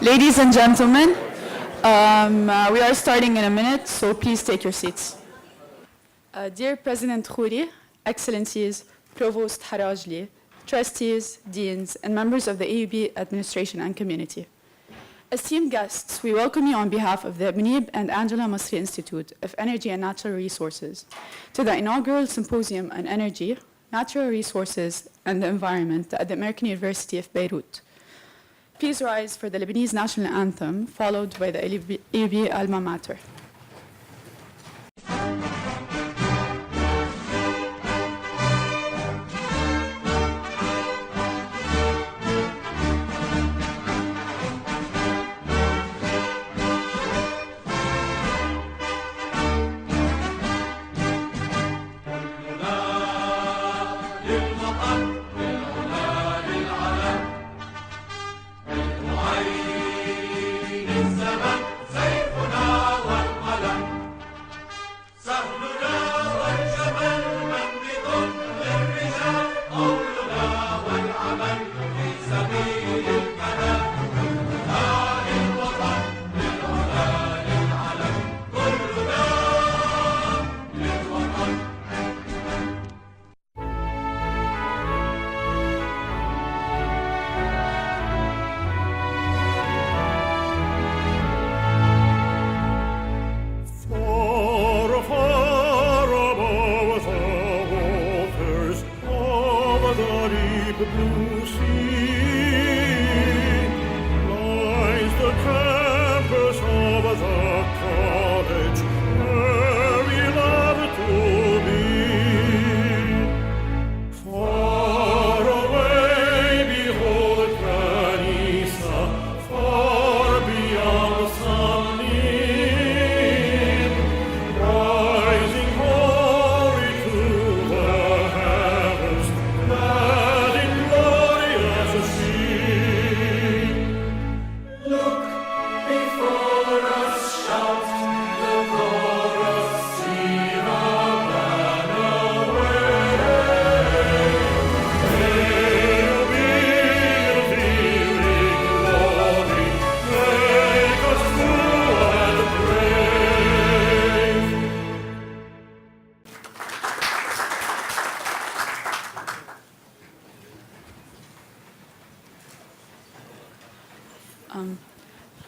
Ladies and gentlemen, we are starting in a minute, so please take your seats. Dear President Khouri, Excellencies, Provost Harajli, trustees, deans, and members of the AUB administration and community. Esteemed guests, we welcome you on behalf of the Munib and Angela Masri Institute of Energy and Natural Resources to the inaugural Symposium on Energy, Natural Resources, and the Environment at the American University of Beirut. Please rise for the Lebanese national anthem, followed by the AUB alma mater.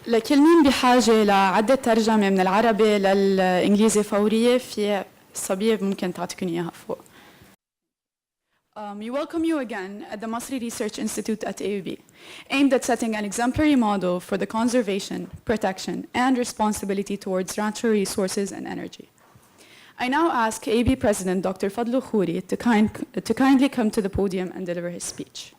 لكل مين بحاجة لعدة ترجمة من العربي للإنجليزي فورية في الصبية ممكن تعطيكم إياها فوق. We welcome you again at the Masri Research Institute at AUB, aimed at setting an exemplary model for the conservation, protection, and responsibility towards natural resources and energy. I now ask AUB President Dr. Fadlu Khouri to kindly come to the podium and deliver his speech.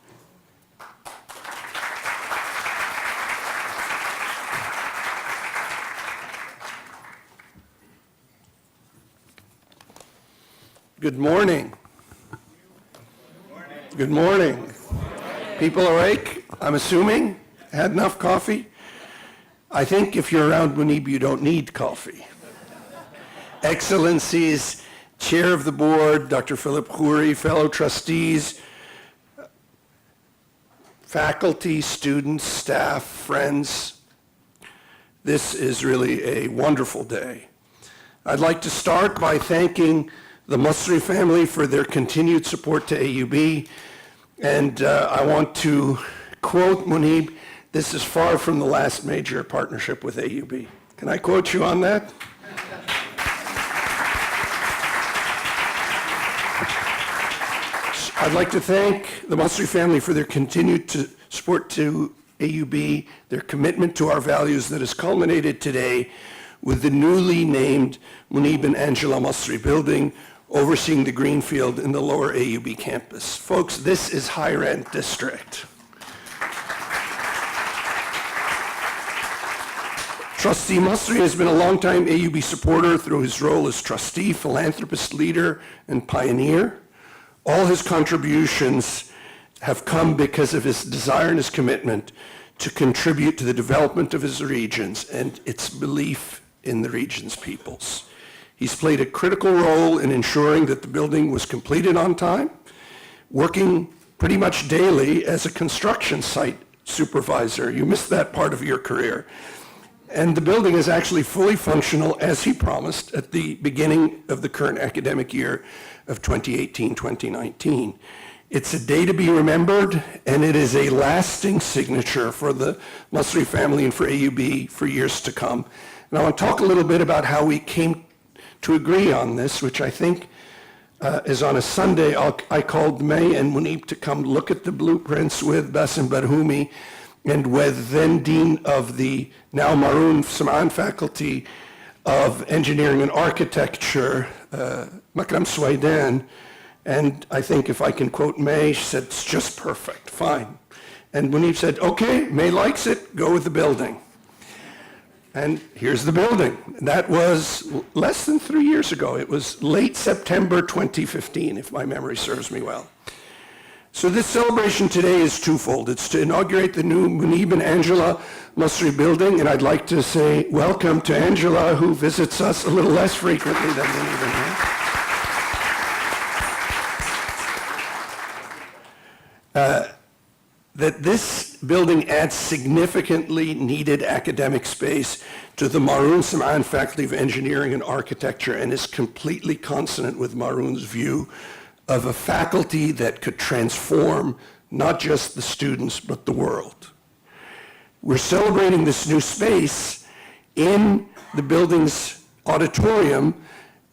Good morning. Good morning. People awake, I'm assuming? Had enough coffee? I think if you're around Munib, you don't need coffee. Excellencies, Chair of the Board, Dr. Philip Khouri, fellow trustees, faculty, students, staff, friends, this is really a wonderful day. I'd like to start by thanking the Masri family for their continued support to AUB. And I want to quote Munib, this is far from the last major partnership with AUB. Can I quote you on that? I'd like to thank the Masri family for their continued support to AUB, their commitment to our values that has culminated today with the newly named Munib and Angela Masri building, overseeing the greenfield in the lower AUB campus. Folks, this is high-rent district. Trustee Masri has been a longtime AUB supporter through his role as trustee, philanthropist, leader, and pioneer. All his contributions have come because of his desire and his commitment to contribute to the development of his regions and its belief in the region's peoples. He's played a critical role in ensuring that the building was completed on time, working pretty much daily as a construction site supervisor. You missed that part of your career. And the building is actually fully functional, as he promised, at the beginning of the current academic year of 2018-2019. It's a day to be remembered, and it is a lasting signature for the Masri family and for AUB for years to come. And I want to talk a little bit about how we came to agree on this, which I think is on a Sunday. I called May and Munib to come look at the blueprints with Bassem Barhoumi and with then Dean of the now Maroon Sam'an Faculty of Engineering and Architecture, Makram Swaidan. And I think if I can quote May, she said, it's just perfect, fine. And Munib said, okay, May likes it, go with the building. And here's the building. That was less than 3 years ago. It was late September 2015, if my memory serves me well. So this celebration today is twofold. It's to inaugurate the new Munib and Angela Masri building, and I'd like to say welcome to Angela, who visits us a little less frequently than Munib and me. That this building adds significantly needed academic space to the Maroon Sam'an Faculty of Engineering and Architecture and is completely consonant with Maroon's view of a faculty that could transform not just the students, but the world. We're celebrating this new space in the building's auditorium,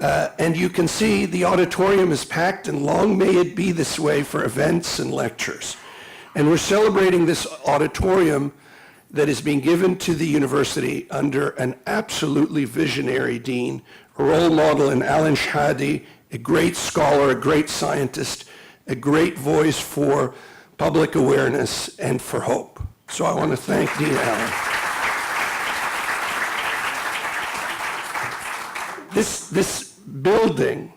and you can see the auditorium is packed, and long may it be this way for events and lectures. And we're celebrating this auditorium that is being given to the university under an absolutely visionary dean, a role model in Alan Shadi, a great scholar, a great scientist, a great voice for public awareness and for hope. So I want to thank Dean Alan. This building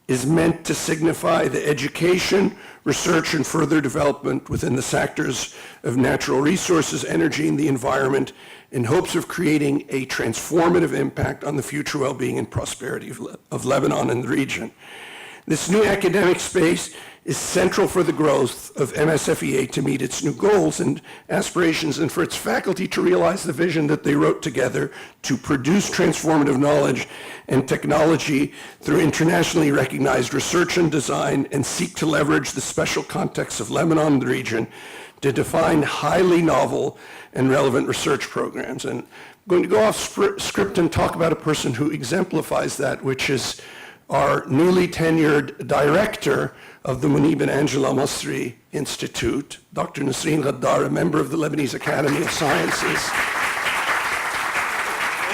is meant to signify the education, research, and further development within the sectors of natural resources, energy, and the environment in hopes of creating a transformative impact on the future well-being and prosperity of Lebanon and the region. This new academic space is central for the growth of MSFEA to meet its new goals and aspirations, and for its faculty to realize the vision that they wrote together to produce transformative knowledge and technology through internationally recognized research and design, and seek to leverage the special context of Lebanon and the region to define highly novel and relevant research programs. And I'm going to go off script and talk about a person who exemplifies that, which is our newly tenured director of the Munib and Angela Masri Institute, Dr. Nasreen Ghaddar, a member of the Lebanese Academy of Sciences,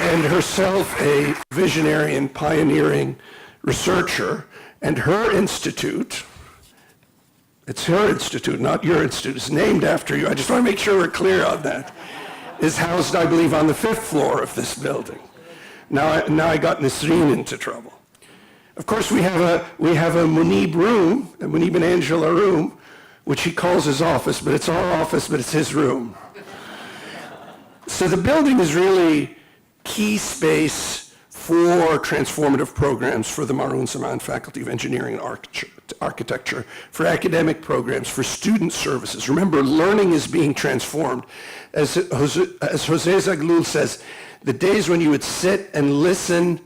and herself a visionary and pioneering researcher. And her institute, it's her institute, not your institute, it's named after you. I just want to make sure we're clear on that. Is housed, I believe, on the 5th floor of this building. Now I got Nasreen into trouble. Of course, we have a Munib room, a Munib and Angela room, which he calls his office, but it's our office, but it's his room. So the building is really key space for transformative programs for the Maroon Sam'an Faculty of Engineering and Architecture, for academic programs, for student services. Remember, learning is being transformed. As Jose Zaghloul says, the days when you would sit and listen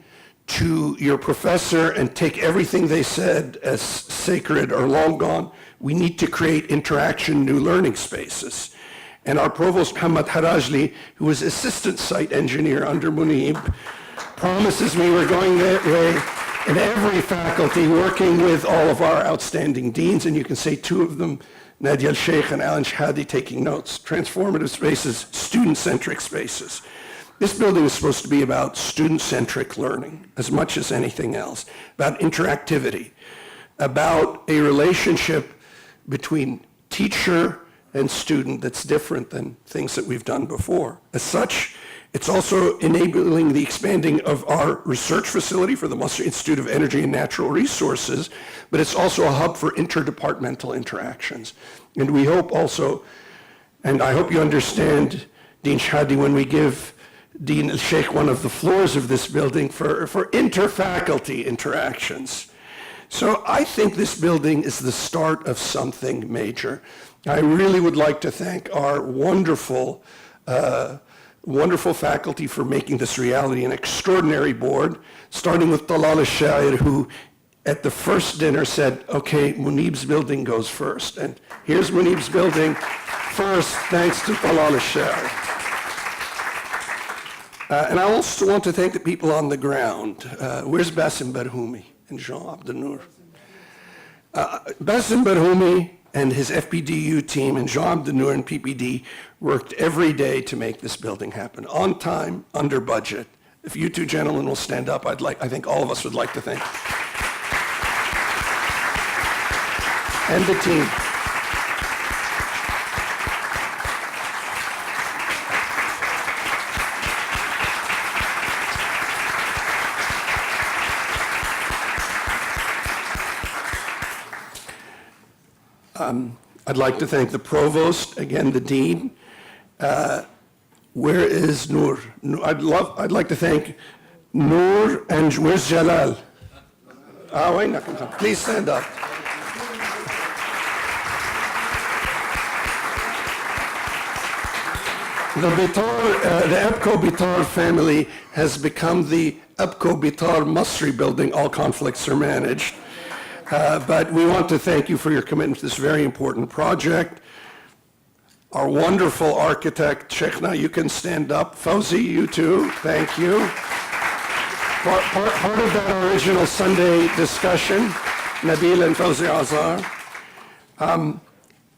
to your professor and take everything they said as sacred are long gone. We need to create interaction, new learning spaces. And our provost, Muhammad Harajli, who was assistant site engineer under Munib, promises me we're going that way in every faculty, working with all of our outstanding deans, and you can say two of them, Nadia Al-Sheikh and Alan Shadi, taking notes. Transformative spaces, student-centric spaces. This building is supposed to be about student-centric learning as much as anything else, about interactivity, about a relationship between teacher and student that's different than things that we've done before. As such, it's also enabling the expanding of our research facility for the Masri Institute of Energy and Natural Resources, but it's also a hub for interdepartmental interactions. And we hope also, and I hope you understand, Dean Shadi, when we give Dean Al-Sheikh one of the floors of this building for inter-faculty interactions. So I think this building is the start of something major. I really would like to thank our wonderful faculty for making this reality, an extraordinary board, starting with Talal al-Shair, who at the first dinner said, okay, Munib's building goes first. And here's Munib's building first, thanks to Talal al-Shair. And I also want to thank the people on the ground. Where's Bassem Barhoumi and Jean Abdenour? Bassem Barhoumi and his FPDU team and Jean Abdenour and PPD worked every day to make this building happen, on time, under budget. If you two gentlemen will stand up, I think all of us would like to thank you. And the team. I'd like to thank the provost, again, the dean. Where is Noor? I'd like to thank Noor, and where's Jalal? Please stand up. The EBCO Bitar family has become the EBCO Bitar Masri building. All conflicts are managed. But we want to thank you for your commitment to this very important project. Our wonderful architect, Sheikhna, you can stand up. Fawzi, you too, thank you. Part of that original Sunday discussion, Nabil and Fawzi Azar.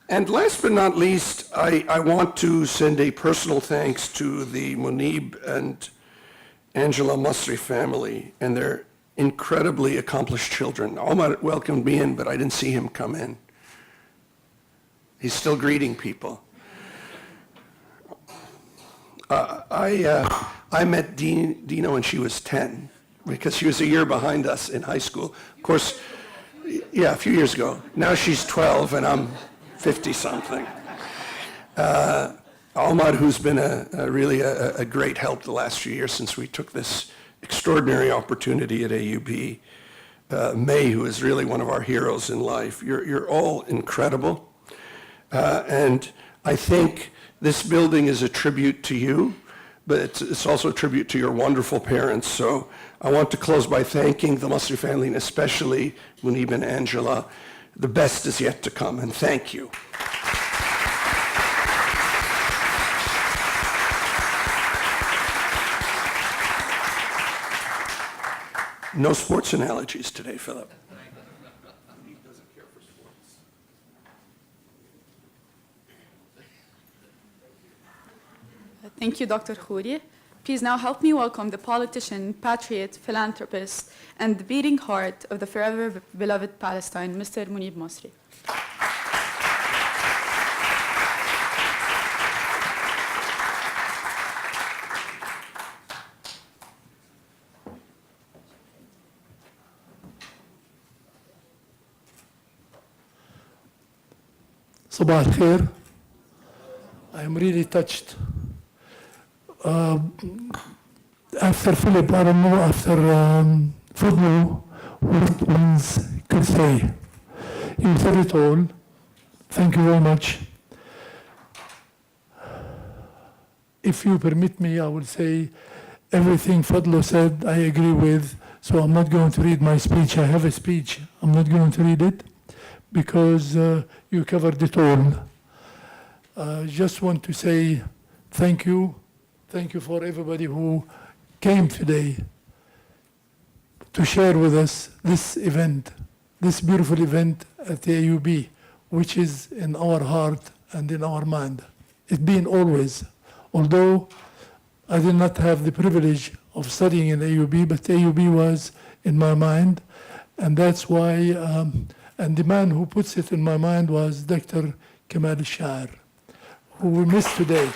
And last but not least, I want to send a personal thanks to the Munib and Angela Masri family and their incredibly accomplished children. Omar welcomed me in, but I didn't see him come in. He's still greeting people. I met Dina when she was 10, because she was a year behind us in high school. Of course, yeah, a few years ago. Now she's 12 and I'm 50-something. Omar, who's been really a great help the last few years since we took this extraordinary opportunity at AUB. May, who is really one of our heroes in life. You're all incredible. And I think this building is a tribute to you, but it's also a tribute to your wonderful parents. So I want to close by thanking the Masri family, and especially Munib and Angela. The best is yet to come, and thank you. No sports analogies today, Philip. He doesn't care for sports. Thank you, Dr. Khouri. Please now help me welcome the politician, patriot, philanthropist, and the beating heart of the forever beloved Palestine, Mr. Munib Masri. Sabah al-Khair. I am really touched. After Philip, I don't know, after Fadlu, what ones could say. You said it all. Thank you very much. If you permit me, I will say everything Fadlu said, I agree with. So I'm not going to read my speech. I have a speech. I'm not going to read it because you covered it all. Just want to say thank you. Thank you for everybody who came today to share with us this event, this beautiful event at the AUB, which is in our heart and in our mind. It's been always, although I did not have the privilege of studying in AUB, but AUB was in my mind, and that's why, and the man who puts it in my mind was Dr. Kamal al-Shair, who we missed today.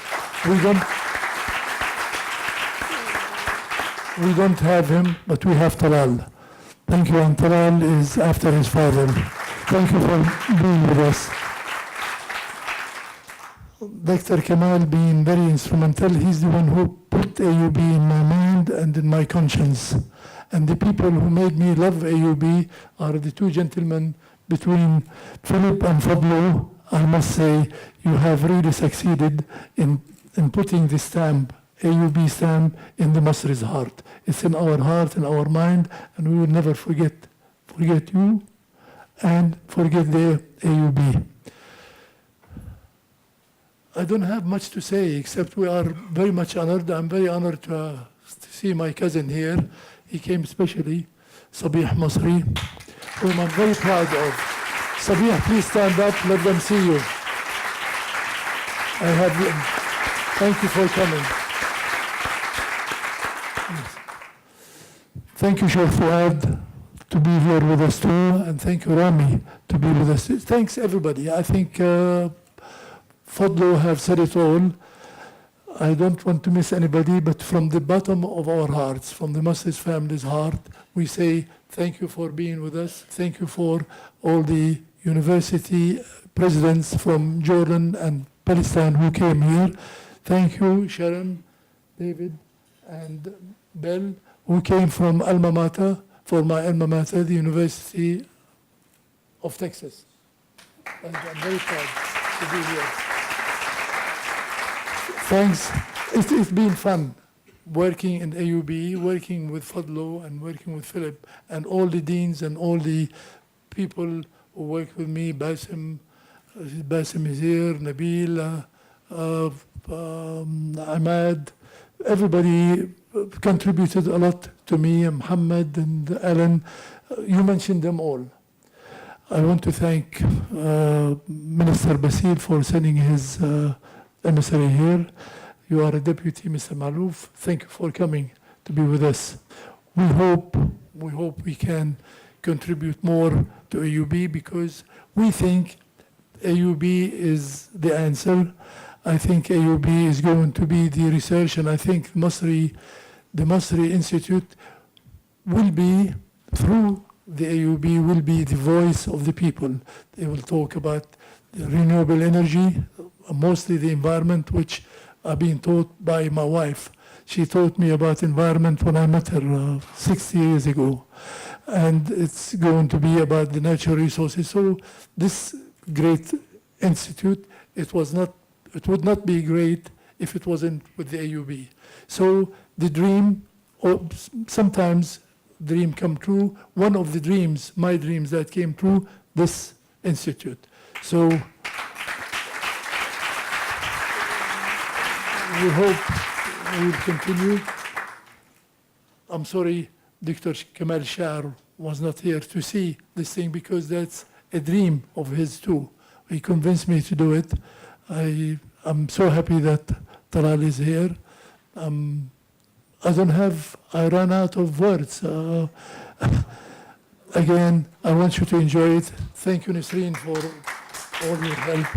We don't have him, but we have Talal. Thank you, and Talal is after his father. Thank you for being with us. Dr. Kamal being very instrumental, he's the one who put AUB in my mind and in my conscience. And the people who made me love AUB are the two gentlemen between Philip and Fadlu. I must say you have really succeeded in putting the stamp, AUB stamp, in the Masri's heart. It's in our heart, in our mind, and we will never forget you and forget the AUB. I don't have much to say except we are very much honored. I'm very honored to see my cousin here. He came especially, Sabih Masri, whom I'm very proud of. Sabih, please stand up. Let them see you. Thank you for coming. Thank you, Sheikh Fuad, to be here with us too, and thank you, Rami, to be with us. Thanks, everybody. I think Fadlu have said it all. I don't want to miss anybody, but from the bottom of our hearts, from the Masri's family's heart, we say thank you for being with us. Thank you for all the university presidents from Jordan and Palestine who came here. Thank you, Sharon, David, and Bell, who came from alma mater, for my alma mater, the University of Texas. And I'm very proud to be here. Thanks. It's been fun working in AUB, working with Fadlu and working with Philip, and all the deans and all the people who work with me, Basim is here, Nabil, Ahmad, everybody contributed a lot to me, Muhammad and Alan. You mentioned them all. I want to thank Minister Basil for sending his emissary here. You are a deputy, Mr. Malouf. Thank you for coming to be with us. We hope we can contribute more to AUB because we think AUB is the answer. I think AUB is going to be the research, and I think the Masri Institute will be, through the AUB, will be the voice of the people. They will talk about the renewable energy, mostly the environment, which I've been taught by my wife. She taught me about environment when I met her 60 years ago. And it's going to be about the natural resources. So this great institute, it would not be great if it wasn't with the AUB. So the dream, or sometimes dream come true. One of the dreams, my dreams that came true, this institute. So we hope we will continue. I'm sorry Dr. Kamal Shar was not here to see this thing because that's a dream of his too. He convinced me to do it. I'm so happy that Talal is here. I ran out of words. Again, I want you to enjoy it. Thank you, Nisreen, for all your help.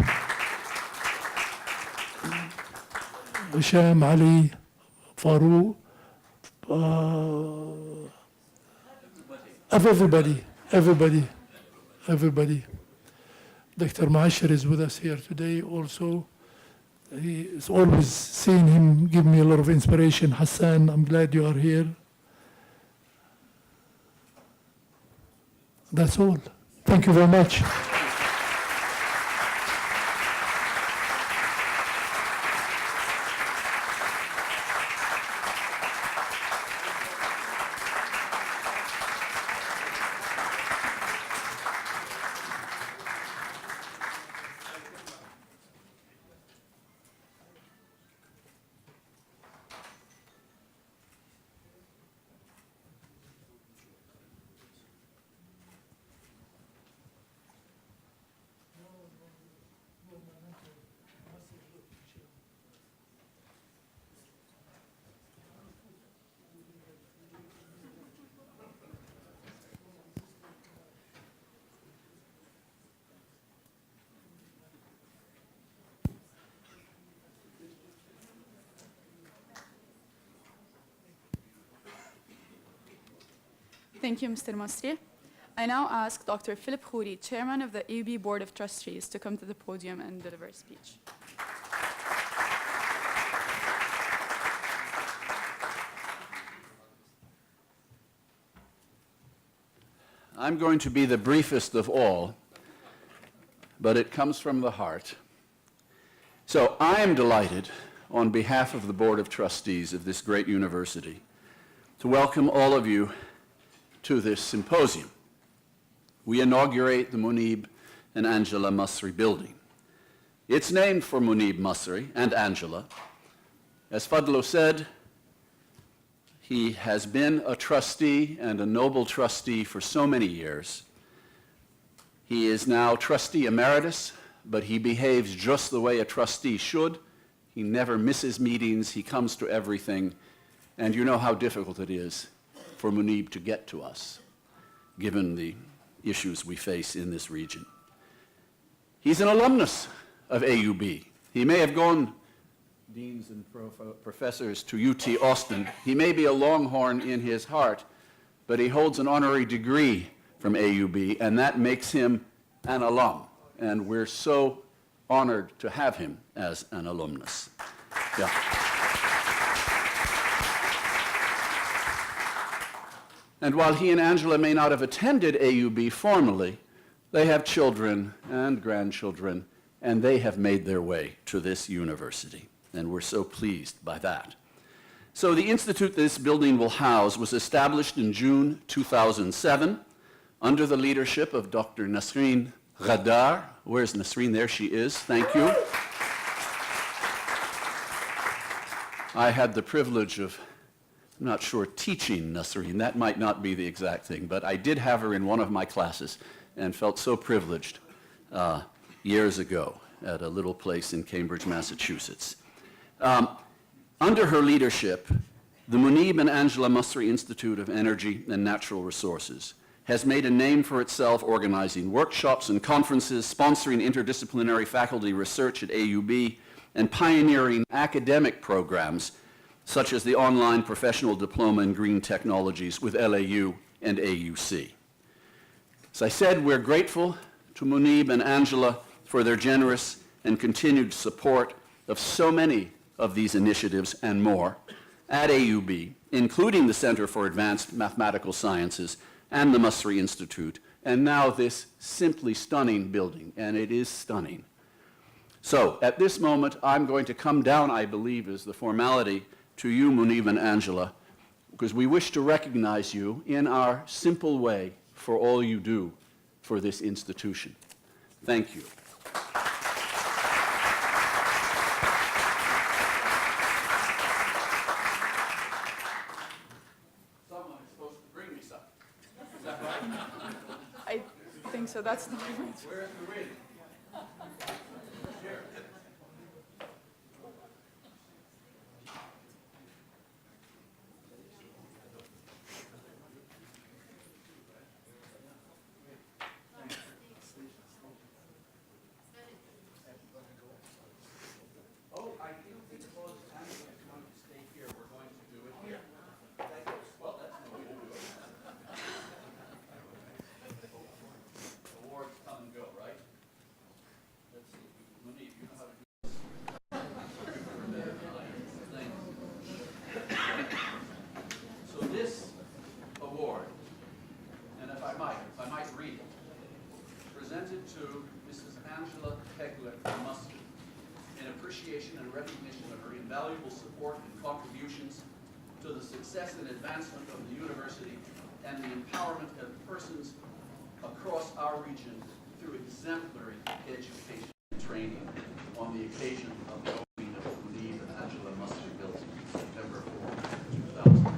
Hisham, Ali, Farouk, everybody. Dr. Maashir is with us here today also. He's always seen him give me a lot of inspiration. Hassan, I'm glad you are here. That's all. Thank you very much. Thank you, Mr. Masri. I now ask Dr. Philip Khouri, Chairman of the AUB Board of Trustees, to come to the podium and deliver a speech. I'm going to be the briefest of all. but it comes from the heart. So I am delighted, on behalf of the Board of Trustees of this great university, to welcome all of you to this symposium. We inaugurate the Munib and Angela Masri building. It's named for Munib Masri and Angela. As Fadlo said, he has been a trustee and a noble trustee for so many years. He is now trustee emeritus, but he behaves just the way a trustee should. He never misses meetings, he comes to everything, and you know how difficult it is for Munib to get to us, given the issues we face in this region. He's an alumnus of AUB. He may have gone, deans and professors, to UT Austin. He may be a Longhorn in his heart, but he holds an honorary degree from AUB, and that makes him an alum. And we're so honored to have him as an alumnus. Yeah. And while he and Angela may not have attended AUB formally, they have children and grandchildren, and they have made their way to this university. And we're so pleased by that. So the institute this building will house was established in June 2007 under the leadership of Dr. Nasreen Ghadar. Where's Nasreen? There she is. Thank you. I had the privilege of, I'm not sure, teaching Nasreen. That might not be the exact thing, but I did have her in one of my classes and felt so privileged years ago at a little place in Cambridge, Massachusetts. Under her leadership, the Munib and Angela Masri Institute of Energy and Natural Resources has made a name for itself organizing workshops and conferences, sponsoring interdisciplinary faculty research at AUB, and pioneering academic programs such as the online professional diploma in green technologies with LAU and AUC. As I said, we're grateful to Munib and Angela for their generous and continued support of so many of these initiatives and more at AUB, including the Center for Advanced Mathematical Sciences and the Masri Institute, and now this simply stunning building, and it is stunning. So at this moment, I'm going to come down, I believe, as the formality to you, Munib and Angela, because we wish to recognize you in our simple way for all you do for this institution. Thank you. Someone is supposed to bring me something. Is that right? I think so. That's the moment. Where is the reading? Here. Oh, I think because Angela's going to stay here, we're going to do it here. Well, that's no way to do it. Awards come and go, right? Let's see. Munib, you know how to do this. So this award, and if I might read it, presented to Mrs. Angela Pegler from Masri, in appreciation and recognition of her invaluable support and contributions to the success and advancement of the university and the empowerment of persons across our region through exemplary education and training on the occasion of the opening of the Munib and Angela Masri building, September 4, 2000.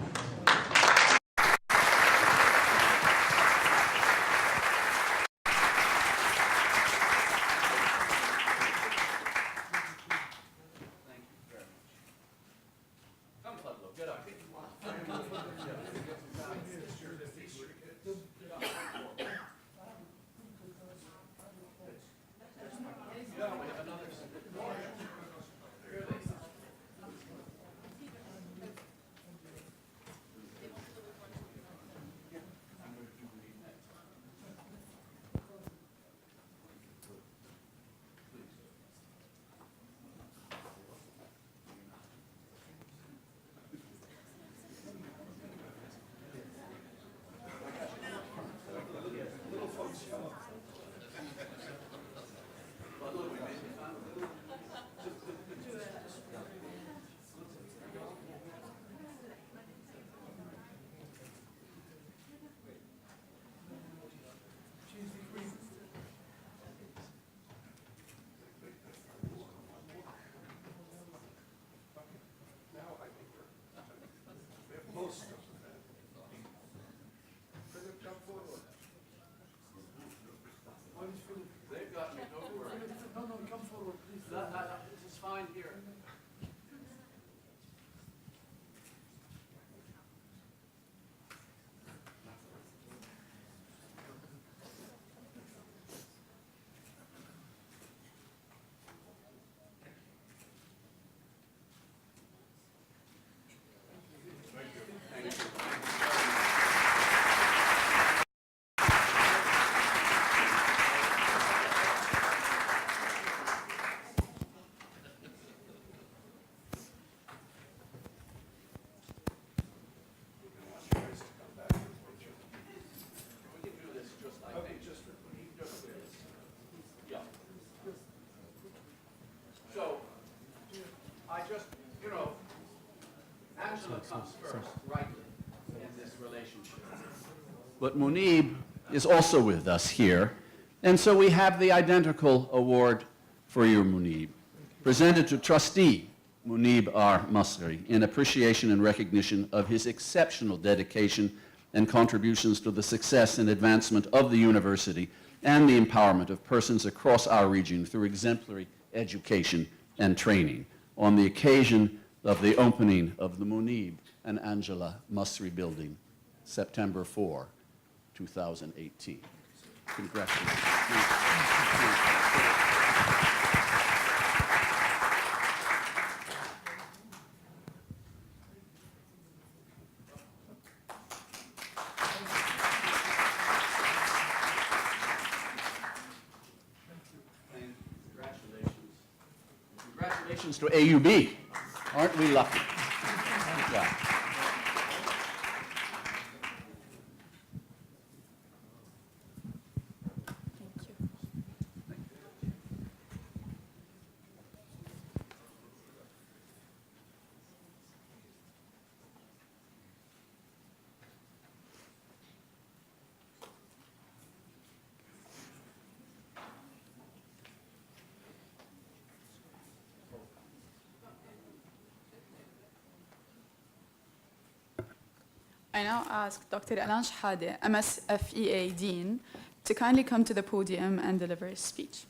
Angela comes first, rightly, in this relationship. But Munib is also with us here, and so we have the identical award for you, Munib, presented to trustee Munib R. Masri in appreciation and recognition of his exceptional dedication and contributions to the success and advancement of the university and the empowerment of persons across our region through exemplary education and training on the occasion of the opening of the Munib and Angela Masri Building, September 4, 2018. Congratulations. Congratulations to AUB. Aren't we lucky? Yeah. Thank you. I now ask Dr. Alan Shahade, MSFEA Dean, to kindly come to the podium and deliver his speech.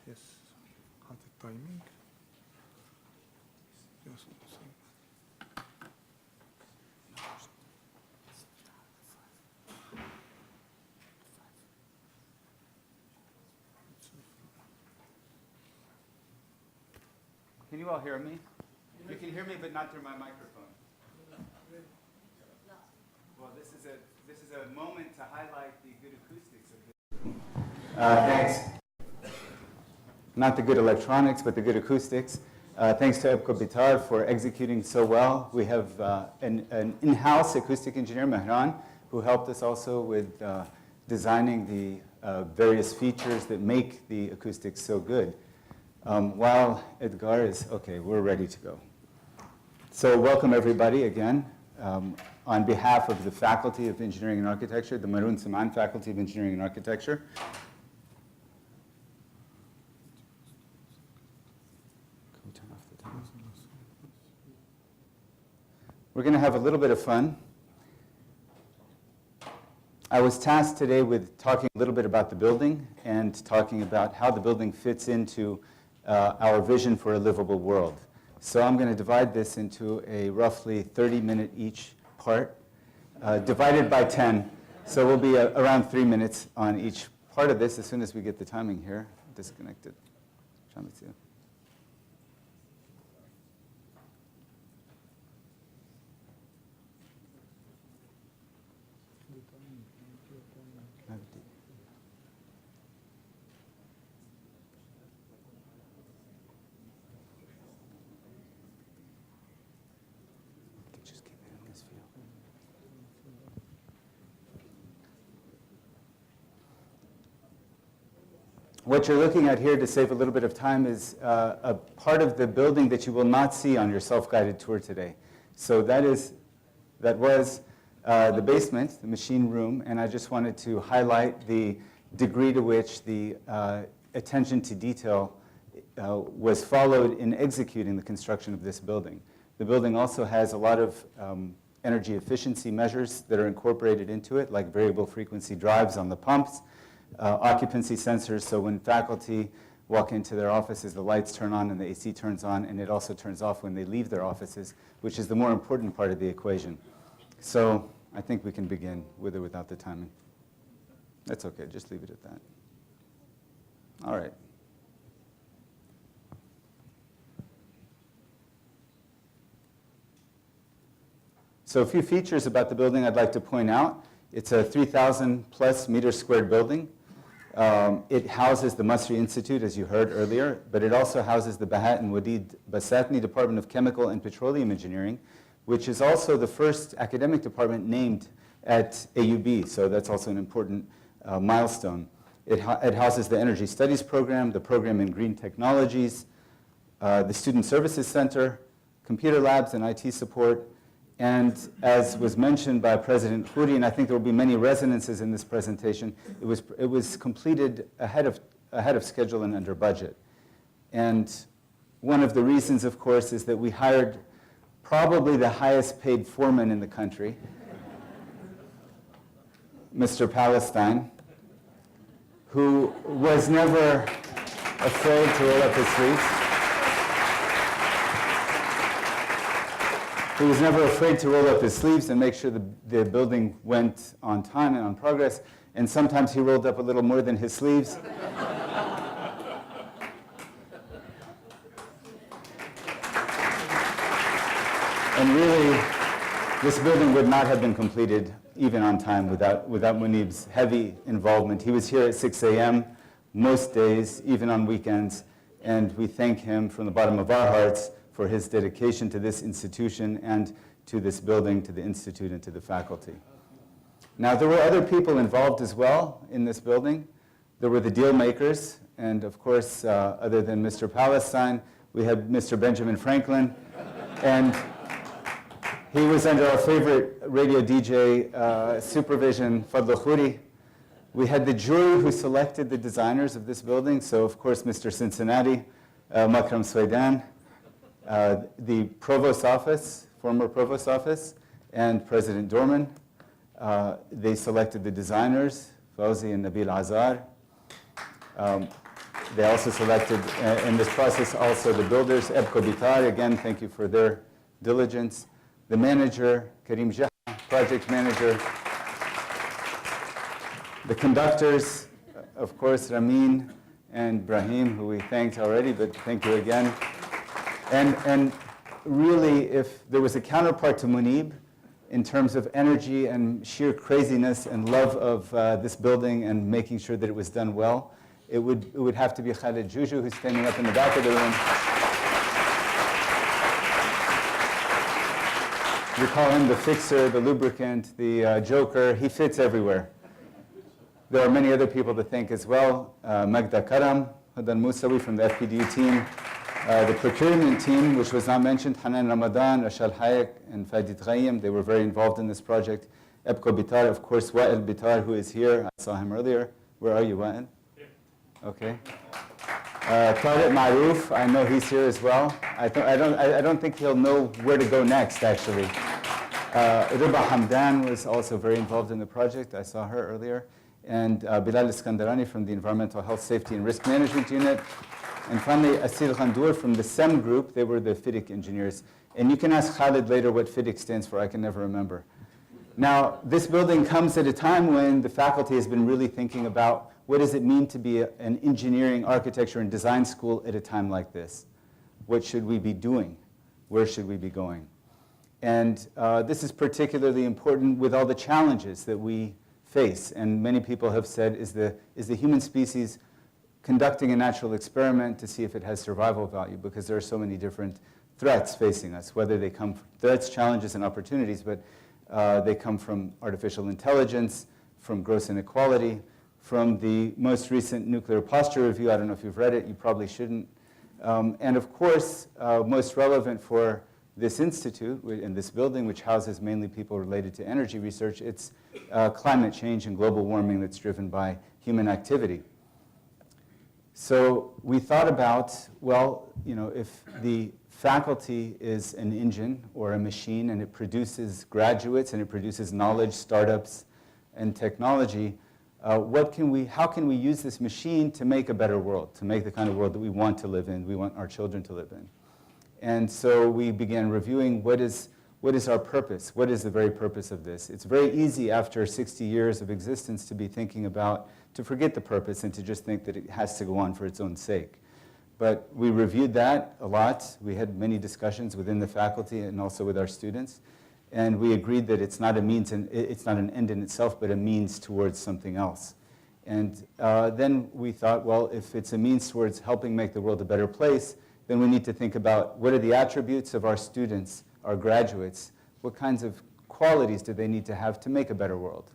Yes, at the timing. Yes, Can you all hear me? You can hear me, but not through my microphone. Well, this is a moment to highlight the good acoustics of this. Thanks. Not the good electronics, but the good acoustics. Thanks to Computational for executing so well. We have an in-house acoustic engineer, Mehran, who helped us also with designing the various features that make the acoustics so good. While Edgar is, okay, we're ready to go. So welcome everybody again. On behalf of the Faculty of Engineering and Architecture, the Maroon Saman Faculty of Engineering and Architecture, we're going to have a little bit of fun. I was tasked today with talking a little bit about the building and talking about how the building fits into our vision for a livable world. So I'm going to divide this into a roughly 30-minute each part, divided by 10. So we'll be around 3 minutes on each part of this as soon as we get the timing here. Disconnected. What you're looking at here, to save a little bit of time, is a part of the building that you will not see on your self-guided tour today. So that was the basement, the machine room, and I just wanted to highlight the degree to which the attention to detail was followed in executing the construction of this building. The building also has a lot of energy efficiency measures that are incorporated into it, like variable frequency drives on the pumps, occupancy sensors, so when faculty walk into their offices, the lights turn on and the AC turns on, and it also turns off when they leave their offices, which is the more important part of the equation. So I think we can begin with or without the timing. That's okay, just leave it at that. All right. So a few features about the building I'd like to point out. It's a 3,000 plus meter squared building. It houses the Masri Institute, as you heard earlier, but it also houses the Bahat and Wadid Basatni Department of Chemical and Petroleum Engineering, which is also the first academic department named at AUB, so that's also an important milestone. It houses the Energy Studies Program, the Program in Green Technologies, the Student Services Center, computer labs and IT support, and as was mentioned by President Khoury, and I think there will be many resonances in this presentation, it was completed ahead of schedule and under budget. And one of the reasons, of course, is that we hired probably the highest paid foreman in the country, Mr. Palestine, who was never afraid to roll up his sleeves. He was never afraid to roll up his sleeves and make sure the building went on time and on progress. And sometimes he rolled up a little more than his sleeves. And really, this building would not have been completed even on time without Munib's heavy involvement. He was here at 6 a.m. most days, even on weekends. And we thank him from the bottom of our hearts for his dedication to this institution and to this building, to the institute, and to the faculty. Now, there were other people involved as well in this building. There were the deal makers, and of course, other than Mr. Palestine, we had Mr. Benjamin Franklin, and he was under our favorite radio DJ supervision, Fadl Khoury. We had the jury who selected the designers of this building, so of course, Mr. Cincinnati, Makram Swaydan, the provost office, former provost office, and President Dorman. They selected the designers, Fauzi and Nabil Azar. They also selected, in this process, also the builders, Ebko Bitar. Again, thank you for their diligence. The manager, Karim Jah, project manager. The conductors, of course, Ramin and Brahim, who we thanked already, but thank you again. And really, if there was a counterpart to Munib in terms of energy and sheer craziness and love of this building and making sure that it was done well, it would have to be Khalid Juju, who's standing up in the back of the room. We call him the fixer, the lubricant, the joker. He fits everywhere. There are many other people to thank as well. Magda Karam, Hadan Musawi from the FPDU team. The procurement team, which was not mentioned, Hanan Ramadan, Rashal Hayek, and Fadid Ghayyam, they were very involved in this project. Ebko Bitar, of course, Wa'il Bitar, who is here. I saw him earlier. Where are you, Wa'il? Here. Okay. Tariq Maroof, I know he's here as well. I don't think he'll know where to go next, actually. Ruba Hamdan was also very involved in the project. I saw her earlier. And Bilal Iskandarani from the Environmental Health, Safety, and Risk Management Unit. And finally, Asil Khandour from the SEM group. They were the FIDIC engineers. And you can ask Khalid later what FIDIC stands for. I can never remember. Now, this building comes at a time when the faculty has been really thinking about what does it mean to be an engineering, architecture, and design school at a time like this? What should we be doing? Where should we be going? And this is particularly important with all the challenges that we face. And many people have said, is the human species conducting a natural experiment to see if it has survival value? Because there are so many different threats facing us, whether they come from threats, challenges, and opportunities, but they come from artificial intelligence, from gross inequality, from the most recent nuclear posture review. I don't know if you've read it, you probably shouldn't. And of course, most relevant for this institute in this building, which houses mainly people related to energy research, it's climate change and global warming that's driven by human activity. So we thought about, well, if the faculty is an engine or a machine and it produces graduates and it produces knowledge, startups, and technology, how can we use this machine to make a better world, to make the kind of world that we want to live in, we want our children to live in? And so we began reviewing what is our purpose? What is the very purpose of this? It's very easy after 60 years of existence to be thinking about, to forget the purpose and to just think that it has to go on for its own sake. But we reviewed that a lot. We had many discussions within the faculty and also with our students. And we agreed that it's not a means, and it's not an end in itself, but a means towards something else. And then we thought, well, if it's a means towards helping make the world a better place, then we need to think about what are the attributes of our students, our graduates, what kinds of qualities do they need to have to make a better world?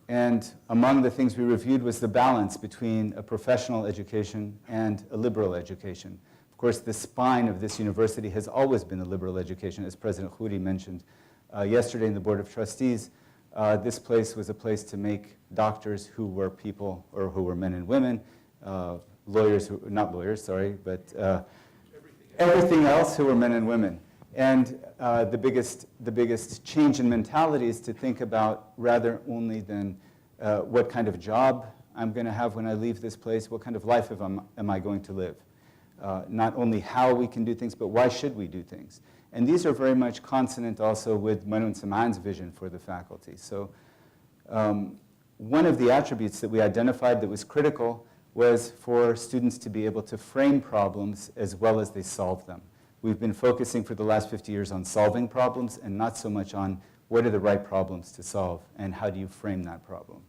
And among the things we reviewed was the balance between a professional education and a liberal education. Of course, the spine of this university has always been a liberal education, as President Khoury mentioned yesterday in the Board of Trustees. This place was a place to make doctors who were people, or who were men and women, lawyers, not lawyers, sorry, but everything else who were men and women. And the biggest change in mentality is to think about rather only than what kind of job I'm going to have when I leave this place, what kind of life am I going to live. Not only how we can do things, but why should we do things. And these are very much consonant also with Maroun Saman's vision for the faculty. So one of the attributes that we identified that was critical was for students to be able to frame problems as well as they solve them. We've been focusing for the last 50 years on solving problems and not so much on what are the right problems to solve and how do you frame that problem.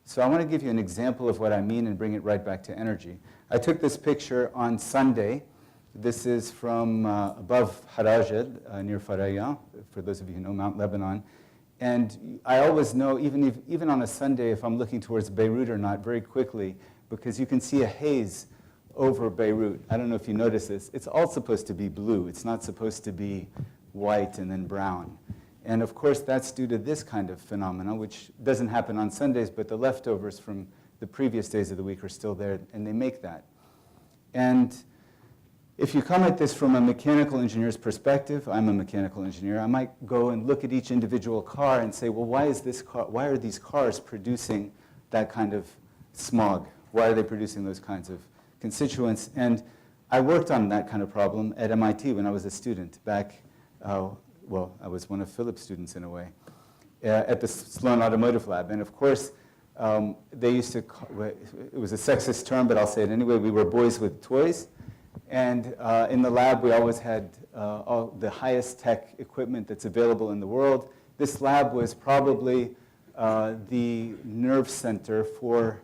So I want to give you an example of what I mean and bring it right back to energy. I took this picture on Sunday. This is from above Harajed, near Faraya, for those of you who know Mount Lebanon. And I always know, even on a Sunday, if I'm looking towards Beirut or not, very quickly, because you can see a haze over Beirut. I don't know if you notice this. It's all supposed to be blue. It's not supposed to be white and then brown. And of course, that's due to this kind of phenomenon, which doesn't happen on Sundays, but the leftovers from the previous days of the week are still there, and they make that. And if you come at this from a mechanical engineer's perspective, I'm a mechanical engineer, I might go and look at each individual car and say, well, why are these cars producing that kind of smog? Why are they producing those kinds of constituents? And I worked on that kind of problem at MIT when I was a student back, well, I was one of Philip's students in a way, at the Sloan Automotive Lab. And of course, they used to, it was a sexist term, but I'll say it anyway, we were boys with toys. And in the lab, we always had all the highest tech equipment that's available in the world. This lab was probably the nerve center for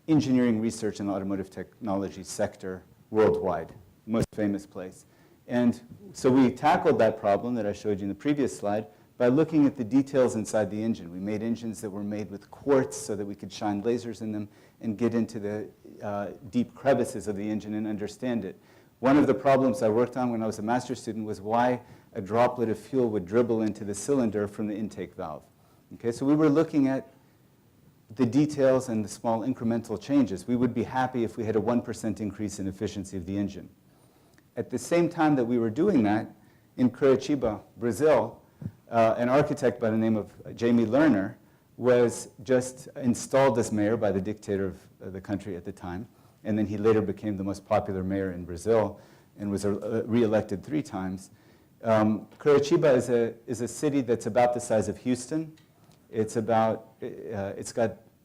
engineering research in the automotive technology sector worldwide, most famous place. And so we tackled that problem that I showed you in the previous slide by looking at the details inside the engine. We made engines that were made with quartz so that we could shine lasers in them and get into the deep crevices of the engine and understand it. One of the problems I worked on when I was a master's student was why a droplet of fuel would dribble into the cylinder from the intake valve. Okay, so we were looking at the details and the small incremental changes. We would be happy if we had a 1% increase in efficiency of the engine. At the same time that we were doing that, in Curitiba, Brazil, an architect by the name of Jamie Lerner was just installed as mayor by the dictator of the country at the time. And then he later became the most popular mayor in Brazil and was re-elected 3 times. Curitiba is a city that's about the size of Houston. It's got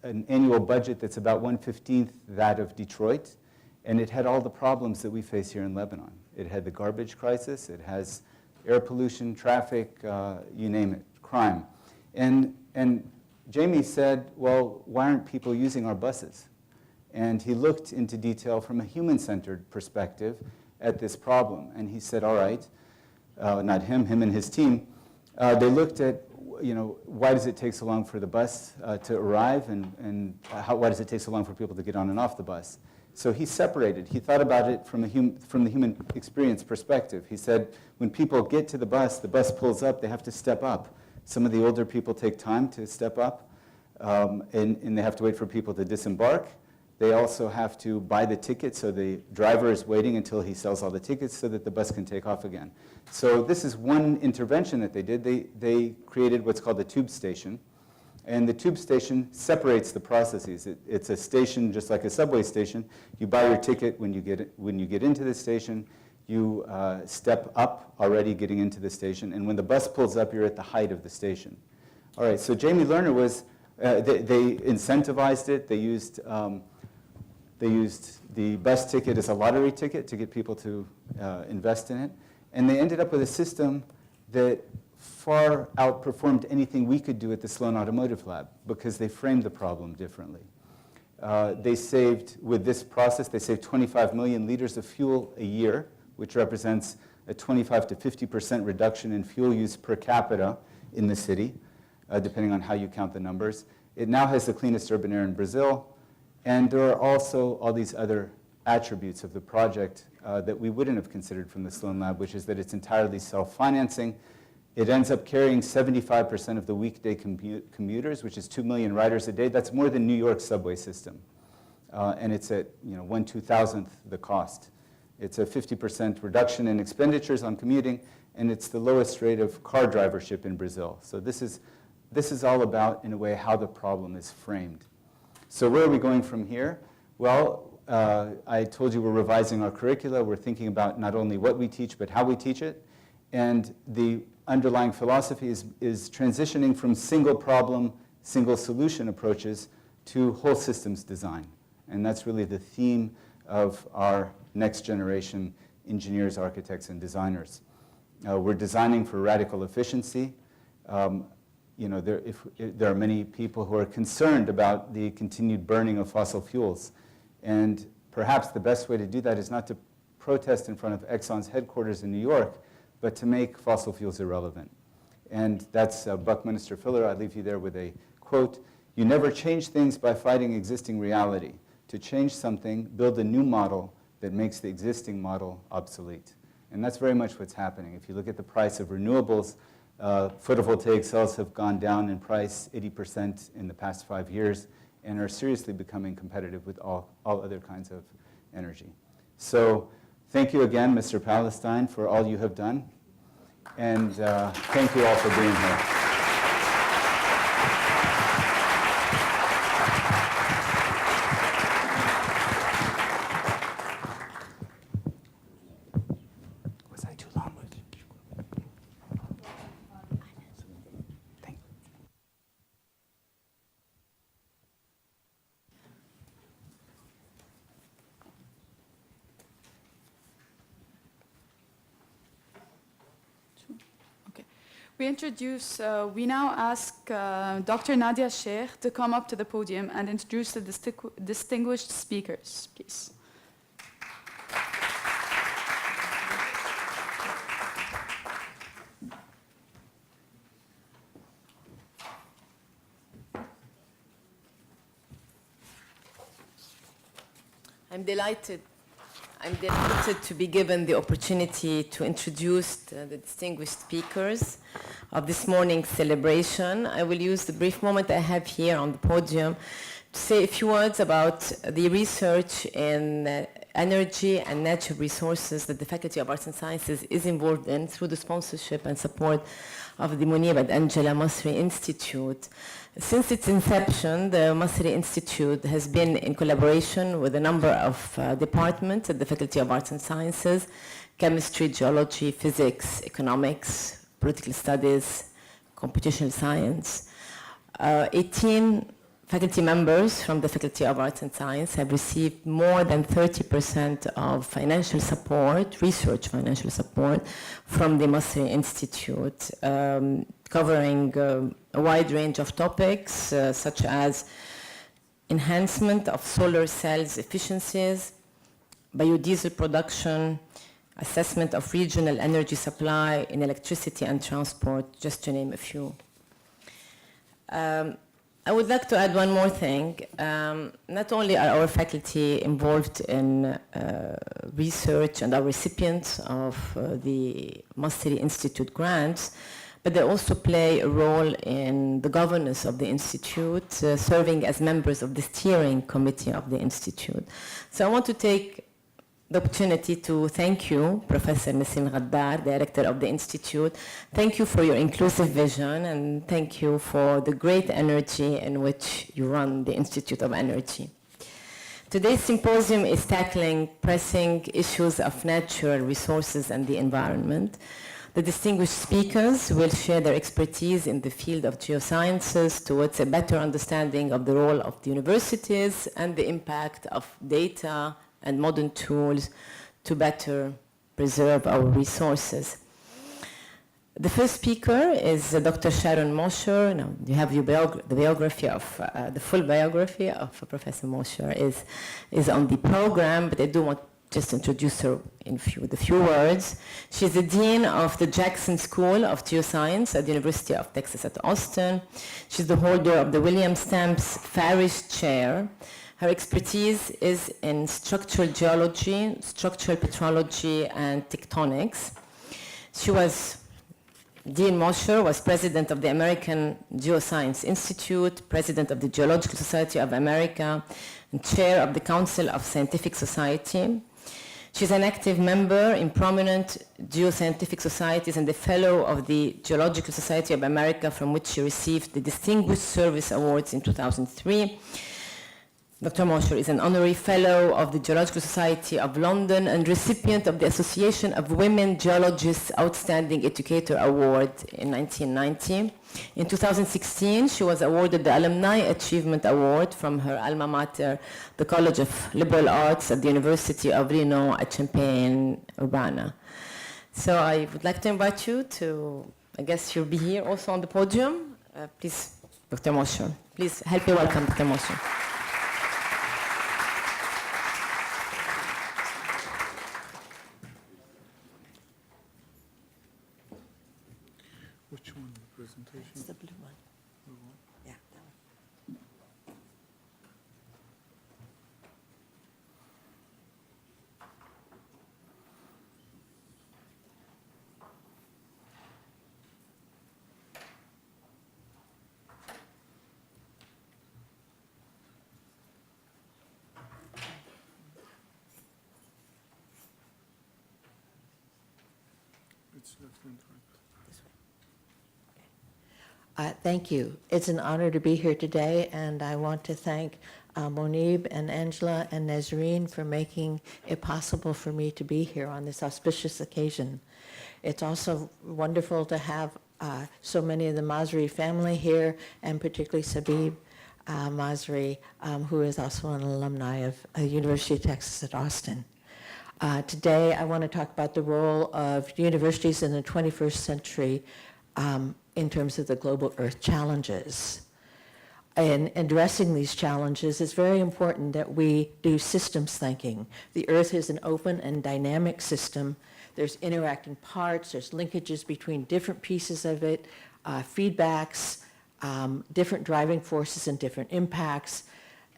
an annual budget that's about 1/15 that of Detroit. And it had all the problems that we face here in Lebanon. It had the garbage crisis. It has air pollution, traffic, you name it, crime. And Jamie said, well, why aren't people using our buses? And he looked into detail from a human-centered perspective at this problem. And he said, all right, not him and his team, they looked at, why does it take so long for the bus to arrive and why does it take so long for people to get on and off the bus? So he separated. He thought about it from the human experience perspective. He said, when people get to the bus pulls up, they have to step up. Some of the older people take time to step up, and they have to wait for people to disembark. They also have to buy the ticket, so the driver is waiting until he sells all the tickets so that the bus can take off again. So this is one intervention that they did. They created what's called the tube station. And the tube station separates the processes. It's a station just like a subway station. You buy your ticket when you get into the station. You step up already getting into the station. And when the bus pulls up, you're at the height of the station. All right, so Jamie Lerner was, they incentivized it. They used the bus ticket as a lottery ticket to get people to invest in it. And they ended up with a system that far outperformed anything we could do at the Sloan Automotive Lab because they framed the problem differently. They saved, with this process, they saved 25 million liters of fuel a year, which represents a 25 to 50% reduction in fuel use per capita in the city, depending on how you count the numbers. It now has the cleanest urban air in Brazil, and there are also all these other attributes of the project that we wouldn't have considered from the Sloan Lab, which is that it's entirely self-financing. It ends up carrying 75% of the weekday commuters, which is 2 million riders a day. That's more than New York's subway system. And it's at 1/2000th the cost. It's a 50% reduction in expenditures on commuting, and it's the lowest rate of car drivership in Brazil. So this is all about, in a way, how the problem is framed. So where are we going from here? Well, I told you we're revising our curricula. We're thinking about not only what we teach, but how we teach it. And the underlying philosophy is transitioning from single problem, single solution approaches to whole systems design. And that's really the theme of our next generation engineers, architects, and designers. We're designing for radical efficiency. There are many people who are concerned about the continued burning of fossil fuels. And perhaps the best way to do that is not to protest in front of Exxon's headquarters in New York, but to make fossil fuels irrelevant. And that's Buckminster Fuller. I leave you there with a quote: "You never change things by fighting existing reality. To change something, build a new model that makes the existing model obsolete." And that's very much what's happening. If you look at the price of renewables, photovoltaic cells have gone down in price 80% in the past 5 years and are seriously becoming competitive with all other kinds of energy. So thank you again, Mr. Palestine, for all you have done. And thank you all for being here. Was I too long? Thank you. We now ask Dr. Nadia Sheikh to come up to the podium and introduce the distinguished speakers, please. I'm delighted to be given the opportunity to introduce the distinguished speakers of this morning's celebration. I will use the brief moment I have here on the podium to say a few words about the research in energy and natural resources that the Faculty of Arts and Sciences is involved in through the sponsorship and support of the Munib and Angela Masri Institute. Since its inception, the Masri Institute has been in collaboration with a number of departments at the Faculty of Arts and Sciences: chemistry, geology, physics, economics, political studies, computational science. 18 faculty members from the Faculty of Arts and Science have received more than 30% of financial support, research financial support, from the Masri Institute, covering a wide range of topics, such as enhancement of solar cells efficiencies, biodiesel production, assessment of regional energy supply in electricity and transport, just to name a few. I would like to add one more thing. Not only are our faculty involved in research and are recipients of the Masri Institute grants, but they also play a role in the governance of the Institute, serving as members of the steering committee of the Institute. So I want to take the opportunity to thank you, Professor Nassim Ghaddar, Director of the Institute. Thank you for your inclusive vision, and thank you for the great energy in which you run the Institute of Energy. Today's symposium is tackling pressing issues of natural resources and the environment. The distinguished speakers will share their expertise in the field of geosciences towards a better understanding of the role of the universities and the impact of data and modern tools to better preserve our resources. The first speaker is Dr. Sharon Mosher. Now, you have the biography of, the full biography of Professor Mosher is on the program, but I do want just to introduce her with a few words. She's the Dean of the Jackson School of Geoscience at the University of Texas at Austin. She's the holder of the William Stamps Farish Chair. Her expertise is in structural geology, structural petrology, and tectonics. Dean Mosher was president of the American Geoscience Institute, president of the Geological Society of America, and chair of the Council of Scientific Society. She's an active member in prominent geoscientific societies and a fellow of the Geological Society of America, from which she received the Distinguished Service Awards in 2003. Dr. Mosher is an honorary fellow of the Geological Society of London and recipient of the Association of Women Geologists Outstanding Educator Award in 1990. In 2016, she was awarded the Alumni Achievement Award from her alma mater, the College of Liberal Arts at the University of Reno at Champaign-Urbana. So I would like to invite you to, I guess you'll be here also on the podium. Please, Dr. Mosher. Please help me welcome Dr. Mosher. Which one? The presentation? It's the blue one. Blue one? Yeah, that one. It's left and right. This way. Thank you. It's an honor to be here today, and I want to thank Monib and Angela and Nazreen for making it possible for me to be here on this auspicious occasion. It's also wonderful to have so many of the Masri family here, and particularly Sabib Masri, who is also an alumni of University of Texas at Austin. Today, I want to talk about the role of universities in the 21st century in terms of the global Earth challenges. In addressing these challenges, it's very important that we do systems thinking. The Earth is an open and dynamic system. There's interacting parts, there's linkages between different pieces of it, feedbacks, different driving forces and different impacts.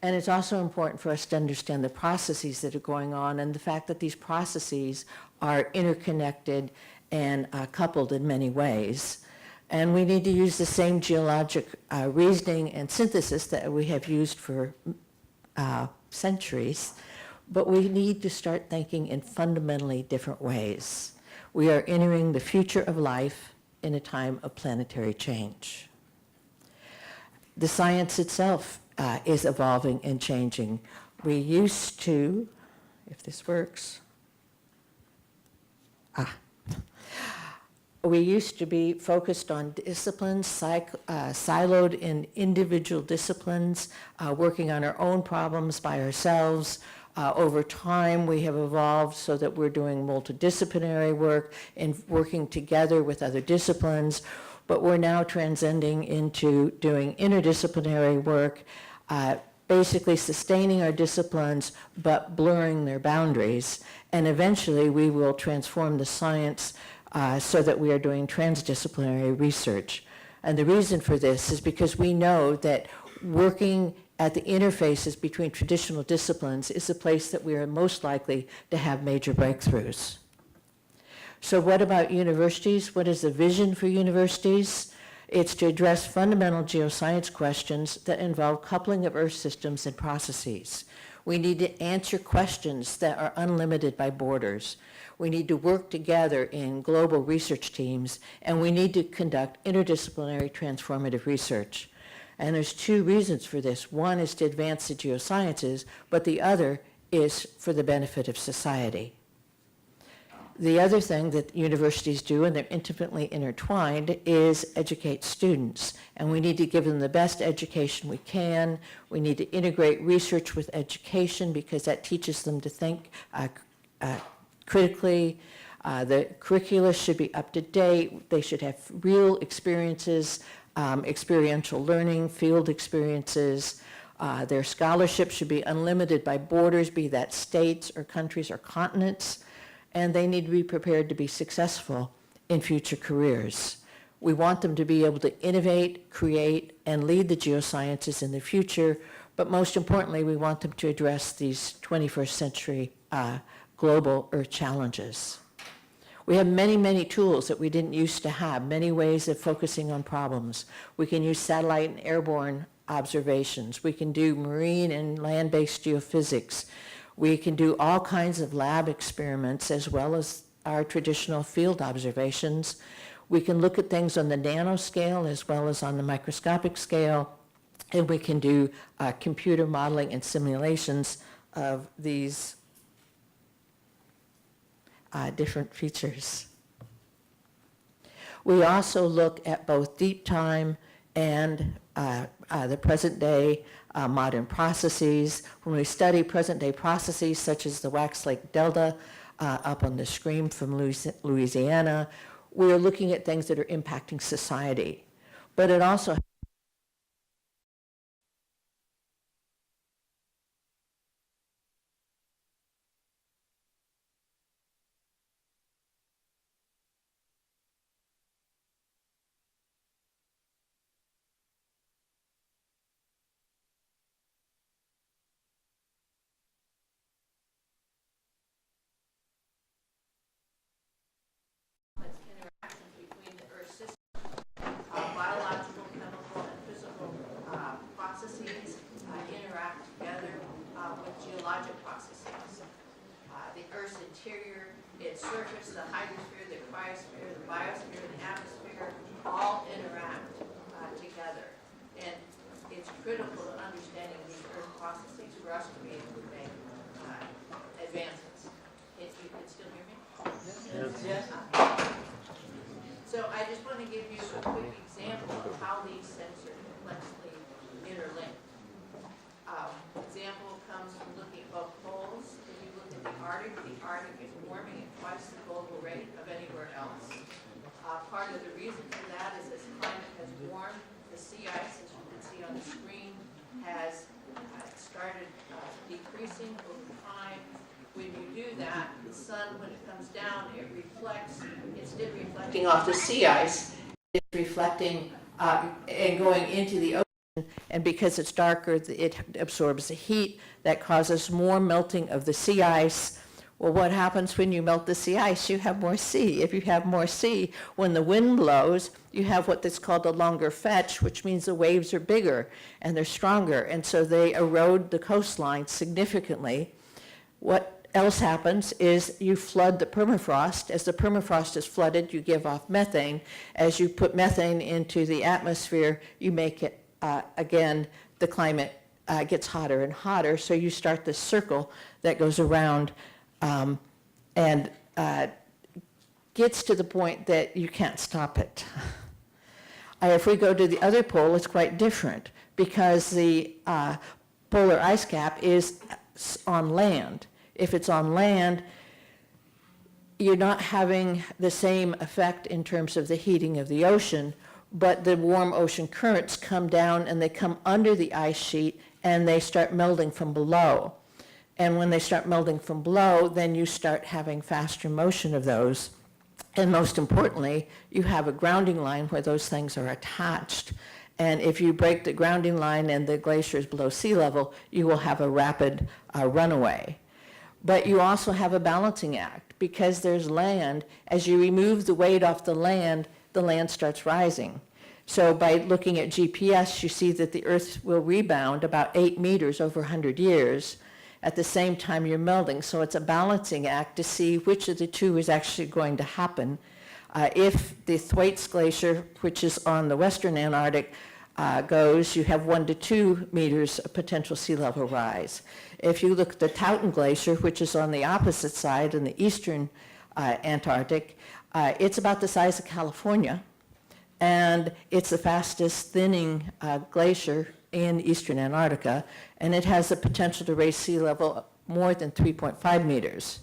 And it's also important for us to understand the processes that are going on and the fact that these processes are interconnected and coupled in many ways. And we need to use the same geologic reasoning and synthesis that we have used for centuries, but we need to start thinking in fundamentally different ways. We are entering the future of life in a time of planetary change. The science itself is evolving and changing. We used to, if this works, we used to be focused on disciplines, siloed in individual disciplines, working on our own problems by ourselves. Over time, we have evolved so that we're doing multidisciplinary work and working together with other disciplines, but we're now transcending into doing interdisciplinary work, basically sustaining our disciplines but blurring their boundaries. And eventually, we will transform the science so that we are doing transdisciplinary research. And the reason for this is because we know that working at the interfaces between traditional disciplines is the place that we are most likely to have major breakthroughs. So what about universities? What is the vision for universities? It's to address fundamental geoscience questions that involve coupling of Earth systems and processes. We need to answer questions that are unlimited by borders. We need to work together in global research teams, and we need to conduct interdisciplinary transformative research. And there's two reasons for this. One is to advance the geosciences, but the other is for the benefit of society. The other thing that universities do, and they're intimately intertwined, is educate students. And we need to give them the best education we can. We need to integrate research with education because that teaches them to think critically, The curricula should be up to date. They should have real experiences, experiential learning, field experiences. Their scholarship should be unlimited by borders, be that states or countries or continents, and they need to be prepared to be successful in future careers. We want them to be able to innovate, create, and lead the geosciences in the future, but most importantly, we want them to address these 21st century global Earth challenges. We have many, many tools that we didn't used to have, many ways of focusing on problems. We can use satellite and airborne observations. We can do marine and land-based geophysics. We can do all kinds of lab experiments as well as our traditional field observations. We can look at things on the nanoscale as well as on the microscopic scale, and we can do computer modeling and simulations of these different features. We also look at both deep time and the present day modern processes. When we study present day processes such as the Wax Lake Delta up on the screen from Louisiana, we're looking at things that are impacting society. But it also surface, the hydrosphere, the cryosphere, the biosphere, the atmosphere, all interact together. And it's critical to understanding these Earth processes for us to be able to make advancements. You can still hear me? Yes. So I just want to give you a quick example of how these sensors complexly interlink. Example comes from looking at both poles. If you look at the Arctic is warming at twice the global rate of anywhere else. Part of the reason for that is as climate has warmed, the sea ice, as you can see on the screen, has started decreasing over time. When you do that, the sun, when it comes down, it reflects, instead of reflecting off the sea ice, it's reflecting and going into the ocean. And because it's darker, it absorbs the heat. That causes more melting of the sea ice. Well, what happens when you melt the sea ice? You have more sea. If you have more sea, when the wind blows, you have what is called a longer fetch, which means the waves are bigger and they're stronger. And so they erode the coastline significantly. What else happens is you flood the permafrost. As the permafrost is flooded, you give off methane. As you put methane into the atmosphere, you make it again, the climate gets hotter and hotter, so you start this circle that goes around and gets to the point that you can't stop it. If we go to the other pole, it's quite different because the polar ice cap is on land. If it's on land, you're not having the same effect in terms of the heating of the ocean, but the warm ocean currents come down and they come under the ice sheet and they start melting from below. And when they start melting from below, then you start having faster motion of those. And most importantly, you have a grounding line where those things are attached. And if you break the grounding line and the glacier is below sea level, you will have a rapid runaway. But you also have a balancing act because there's land. As you remove the weight off the land starts rising. So by looking at GPS, you see that the Earth will rebound about 8 meters over 100 years at the same time you're melting. So it's a balancing act to see which of the two is actually going to happen. If the Thwaites Glacier, which is on the western Antarctic, goes, you have 1 to 2 meters of potential sea level rise. If you look at the Towton Glacier, which is on the opposite side in the eastern Antarctic, it's about the size of California, and it's the fastest thinning glacier in eastern Antarctica, and it has the potential to raise sea level more than 3.5 meters.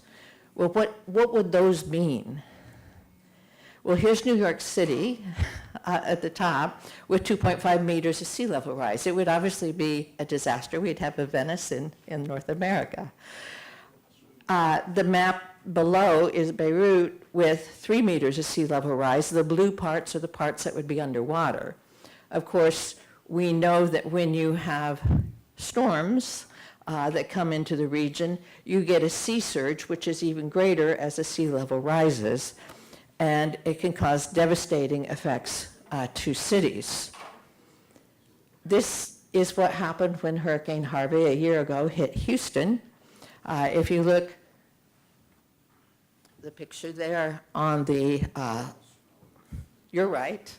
Well, what would those mean? Well, here's New York City at the top with 2.5 meters of sea level rise. It would obviously be a disaster. We'd have a Venice in North America. The map below is Beirut with 3 meters of sea level rise. The blue parts are the parts that would be underwater. Of course, we know that when you have storms that come into the region, you get a sea surge, which is even greater as the sea level rises, and it can cause devastating effects to cities. This is what happened when Hurricane Harvey a year ago hit Houston. If you look, the picture there on the, you're right,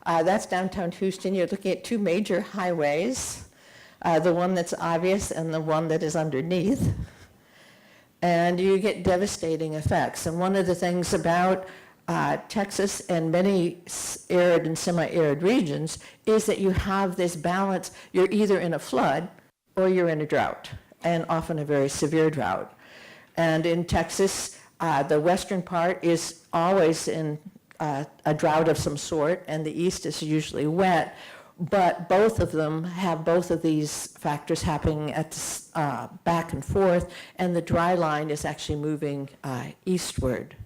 that's downtown Houston. You're looking at two major highways, the one that's obvious and the one that is underneath. And you get devastating effects. And one of the things about Texas and many arid and semi-arid regions is that you have this balance. You're either in a flood or you're in a drought, and often a very severe drought. And in Texas, the western part is always in a drought of some sort, and the east is usually wet. But both of them have both of these factors happening at back and forth, and the dry line is actually moving eastward.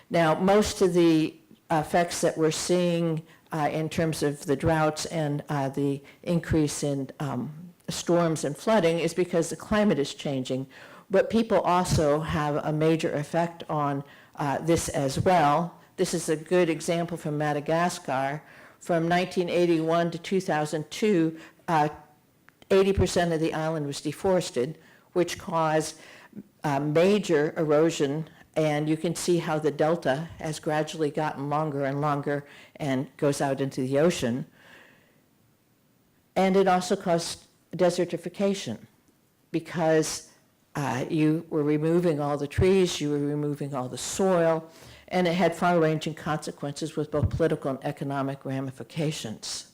Now, most of the effects that we're seeing in terms of the droughts and the increase in storms and flooding is because the climate is changing. But people also have a major effect on this as well. This is a good example from Madagascar. From 1981 to 2002, 80% of the island was deforested, which caused major erosion, and you can see how the delta has gradually gotten longer and longer and goes out into the ocean. And it also caused desertification because you were removing all the trees, you were removing all the soil, and it had far-ranging consequences with both political and economic ramifications.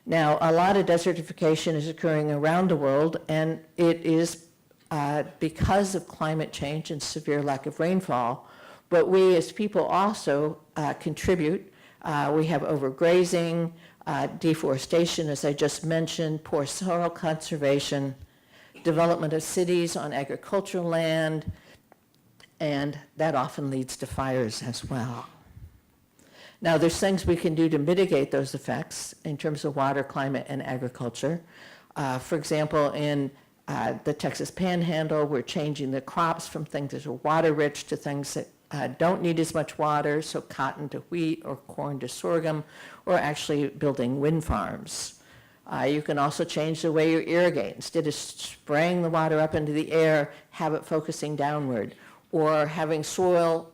Now, a lot of desertification is occurring around the world, and it is because of climate change and severe lack of rainfall, but we as people also contribute. We have overgrazing, deforestation, as I just mentioned, poor soil conservation, development of cities on agricultural land, and that often leads to fires as well. Now, there's things we can do to mitigate those effects in terms of water, climate, and agriculture. For example, in the Texas Panhandle, we're changing the crops from things that are water-rich to things that don't need as much water, so cotton to wheat or corn to sorghum, or actually building wind farms. You can also change the way you irrigate. Instead of spraying the water up into the air, have it focusing downward, or having soil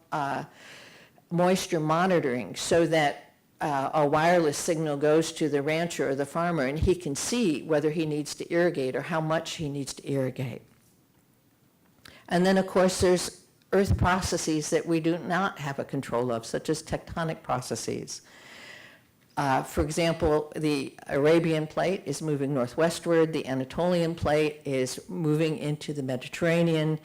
moisture monitoring so that a wireless signal goes to the rancher or the farmer and he can see whether he needs to irrigate or how much he needs to irrigate. And then, of course, there's earth processes that we do not have a control of, such as tectonic processes. For example, the Arabian plate is moving northwestward. The Anatolian plate is moving into the Mediterranean.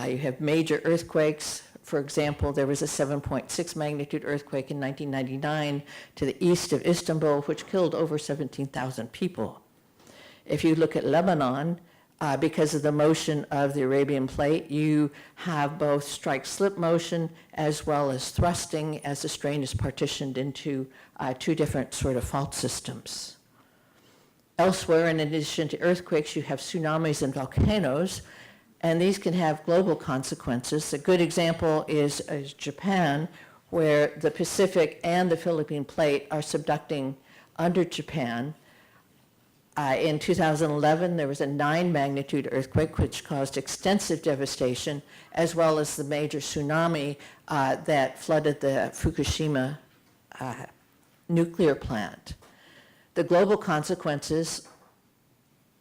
You have major earthquakes. For example, there was a 7.6 magnitude earthquake in 1999 to the east of Istanbul, which killed over 17,000 people. If you look at Lebanon, because of the motion of the Arabian plate, you have both strike-slip motion as well as thrusting as the strain is partitioned into two different sort of fault systems. Elsewhere, in addition to earthquakes, you have tsunamis and volcanoes, and these can have global consequences. A good example is Japan, where the Pacific and the Philippine plate are subducting under Japan. In 2011, there was a 9 magnitude earthquake which caused extensive devastation, as well as the major tsunami that flooded the Fukushima nuclear plant. The global consequences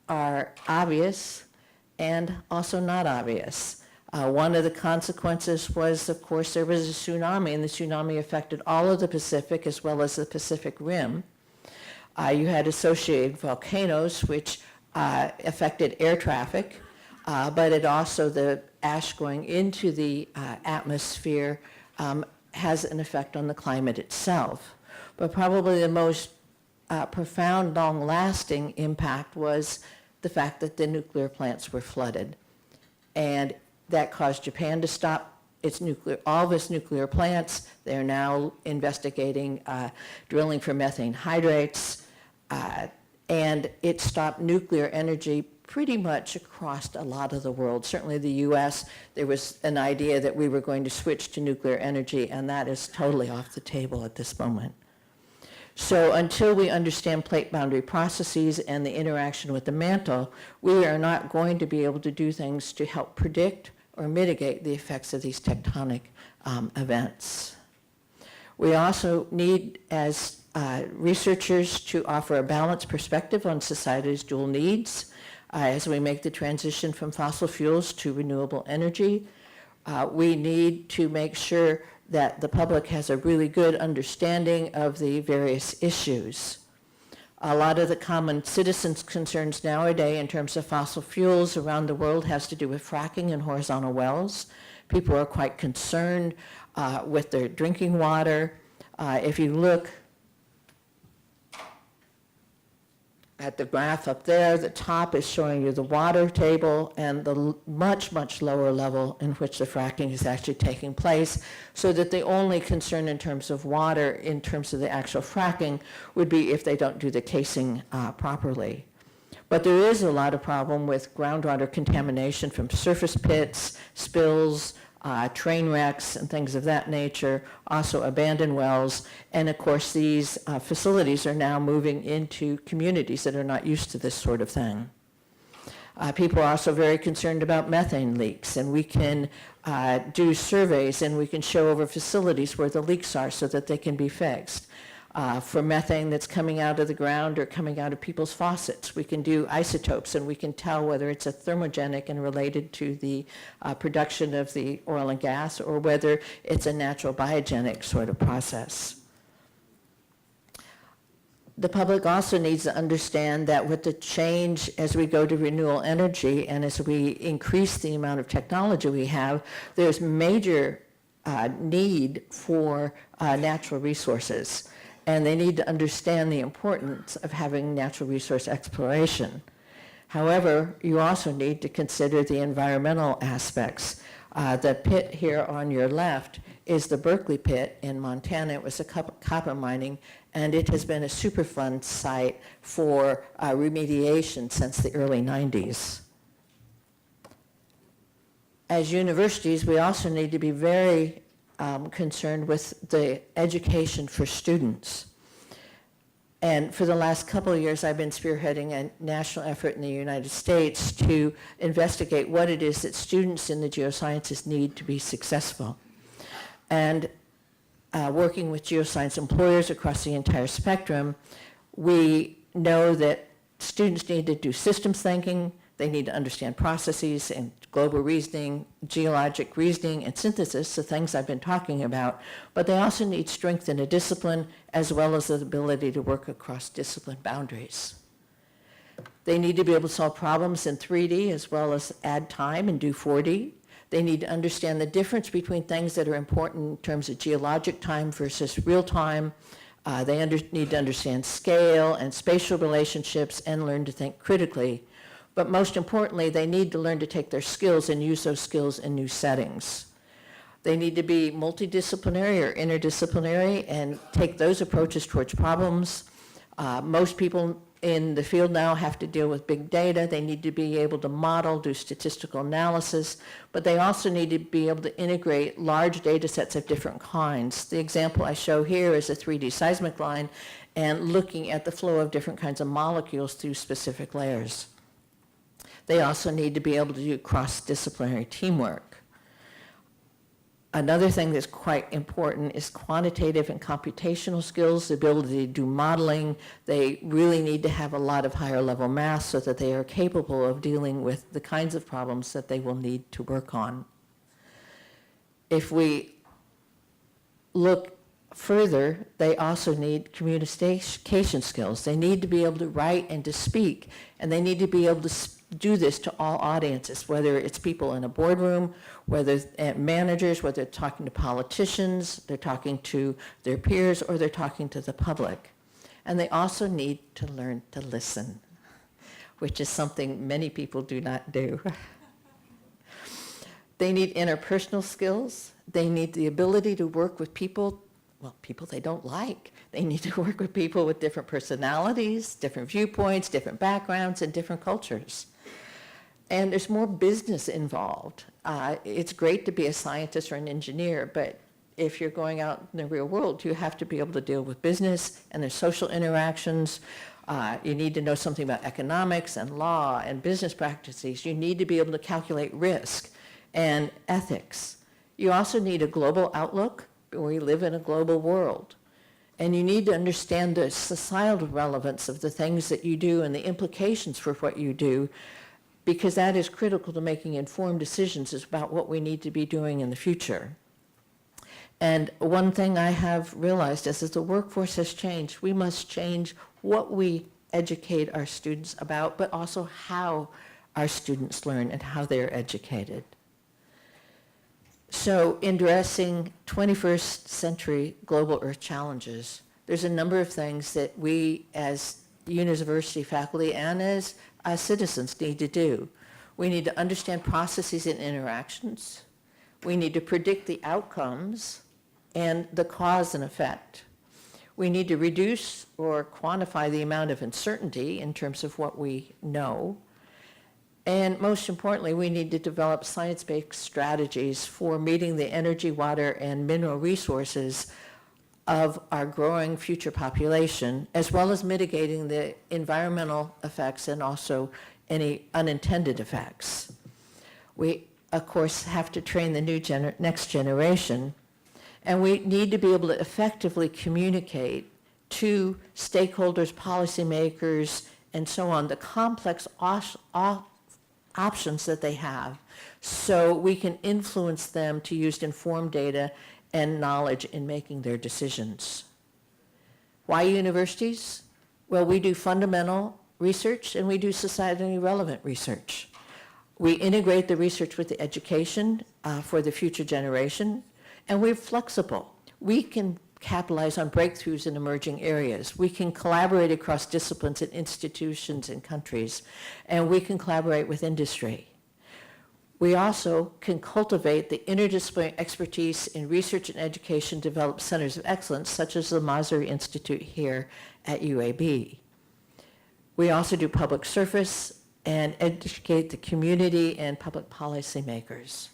are obvious and also not obvious. One of the consequences was, of course, there was a tsunami, and the tsunami affected all of the Pacific as well as the Pacific Rim. You had associated volcanoes, which affected air traffic. but it also, the ash going into the atmosphere has an effect on the climate itself. But probably the most profound, long-lasting impact was the fact that the nuclear plants were flooded. And that caused Japan to stop all of its nuclear plants. They're now investigating drilling for methane hydrates, and it stopped nuclear energy pretty much across a lot of the world. Certainly the US, there was an idea that we were going to switch to nuclear energy, and that is totally off the table at this moment. So until we understand plate boundary processes and the interaction with the mantle, we are not going to be able to do things to help predict or mitigate the effects of these tectonic events. We also need, as researchers, to offer a balanced perspective on society's dual needs as we make the transition from fossil fuels to renewable energy. We need to make sure that the public has a really good understanding of the various issues. A lot of the common citizens' concerns nowadays in terms of fossil fuels around the world has to do with fracking and horizontal wells. People are quite concerned with their drinking water. If you look at the graph up there, the top is showing you the water table and the much, much lower level in which the fracking is actually taking place, so that the only concern in terms of water, in terms of the actual fracking, would be if they don't do the casing properly. But there is a lot of problem with groundwater contamination from surface pits, spills, train wrecks and things of that nature, also abandoned wells, and of course these facilities are now moving into communities that are not used to this sort of thing. People are also very concerned about methane leaks, and we can do surveys and we can show over facilities where the leaks are so that they can be fixed. For methane that's coming out of the ground or coming out of people's faucets, we can do isotopes and we can tell whether it's a thermogenic and related to the production of the oil and gas, or whether it's a natural biogenic sort of process. The public also needs to understand that with the change as we go to renewable energy and as we increase the amount of technology we have, there's major need for natural resources. And they need to understand the importance of having natural resource exploration. However, you also need to consider the environmental aspects. The pit here on your left is the Berkeley pit in Montana. It was a copper mining, and it has been a Superfund site for remediation since the early 90s. As universities, we also need to be very concerned with the education for students. And for the last couple of years, I've been spearheading a national effort in the United States to investigate what it is that students in the geosciences need to be successful. And working with geoscience employers across the entire spectrum, we know that students need to do systems thinking, they need to understand processes and global reasoning, geologic reasoning, and synthesis, the things I've been talking about, but they also need strength in a discipline as well as the ability to work across discipline boundaries. They need to be able to solve problems in 3D as well as add time and do 4D. They need to understand the difference between things that are important in terms of geologic time versus real time. They need to understand scale and spatial relationships and learn to think critically. But most importantly, they need to learn to take their skills and use those skills in new settings. They need to be multidisciplinary or interdisciplinary and take those approaches towards problems. Most people in the field now have to deal with big data. They need to be able to model, do statistical analysis, but they also need to be able to integrate large data sets of different kinds. The example I show here is a 3D seismic line and looking at the flow of different kinds of molecules through specific layers. They also need to be able to do cross-disciplinary teamwork. Another thing that's quite important is quantitative and computational skills, the ability to do modeling. They really need to have a lot of higher level math so that they are capable of dealing with the kinds of problems that they will need to work on. If we look further, they also need communication skills. They need to be able to write and to speak, and they need to be able to do this to all audiences, whether it's people in a boardroom, whether managers, whether they're talking to politicians, they're talking to their peers, or they're talking to the public. And they also need to learn to listen, which is something many people do not do. They need interpersonal skills. They need the ability to work with people, well, people they don't like. They need to work with people with different personalities, different viewpoints, different backgrounds, and different cultures. And there's more business involved. It's great to be a scientist or an engineer, but if you're going out in the real world, you have to be able to deal with business and their social interactions. You need to know something about economics and law and business practices. You need to be able to calculate risk and ethics. You also need a global outlook. We live in a global world. And you need to understand the societal relevance of the things that you do and the implications for what you do, because that is critical to making informed decisions about what we need to be doing in the future. And one thing I have realized is as the workforce has changed, we must change what we educate our students about, but also how our students learn and how they're educated. So in addressing 21st century global Earth challenges, there's a number of things that we as university faculty and as citizens need to do. We need to understand processes and interactions. We need to predict the outcomes and the cause and effect. We need to reduce or quantify the amount of uncertainty in terms of what we know. And most importantly, we need to develop science-based strategies for meeting the energy, water, and mineral resources of our growing future population, as well as mitigating the environmental effects and also any unintended effects. We, of course, have to train the next generation, and we need to be able to effectively communicate to stakeholders, policymakers, and so on, the complex options that they have, so we can influence them to use informed data and knowledge in making their decisions. Why universities? Well, we do fundamental research and we do societally relevant research. We integrate the research with the education for the future generation, and we're flexible. We can capitalize on breakthroughs in emerging areas. We can collaborate across disciplines and institutions and countries, and we can collaborate with industry. We also can cultivate the interdisciplinary expertise in research and education, develop centers of excellence, such as the Masri Institute here at UAB. We also do public service and educate the community and public policymakers.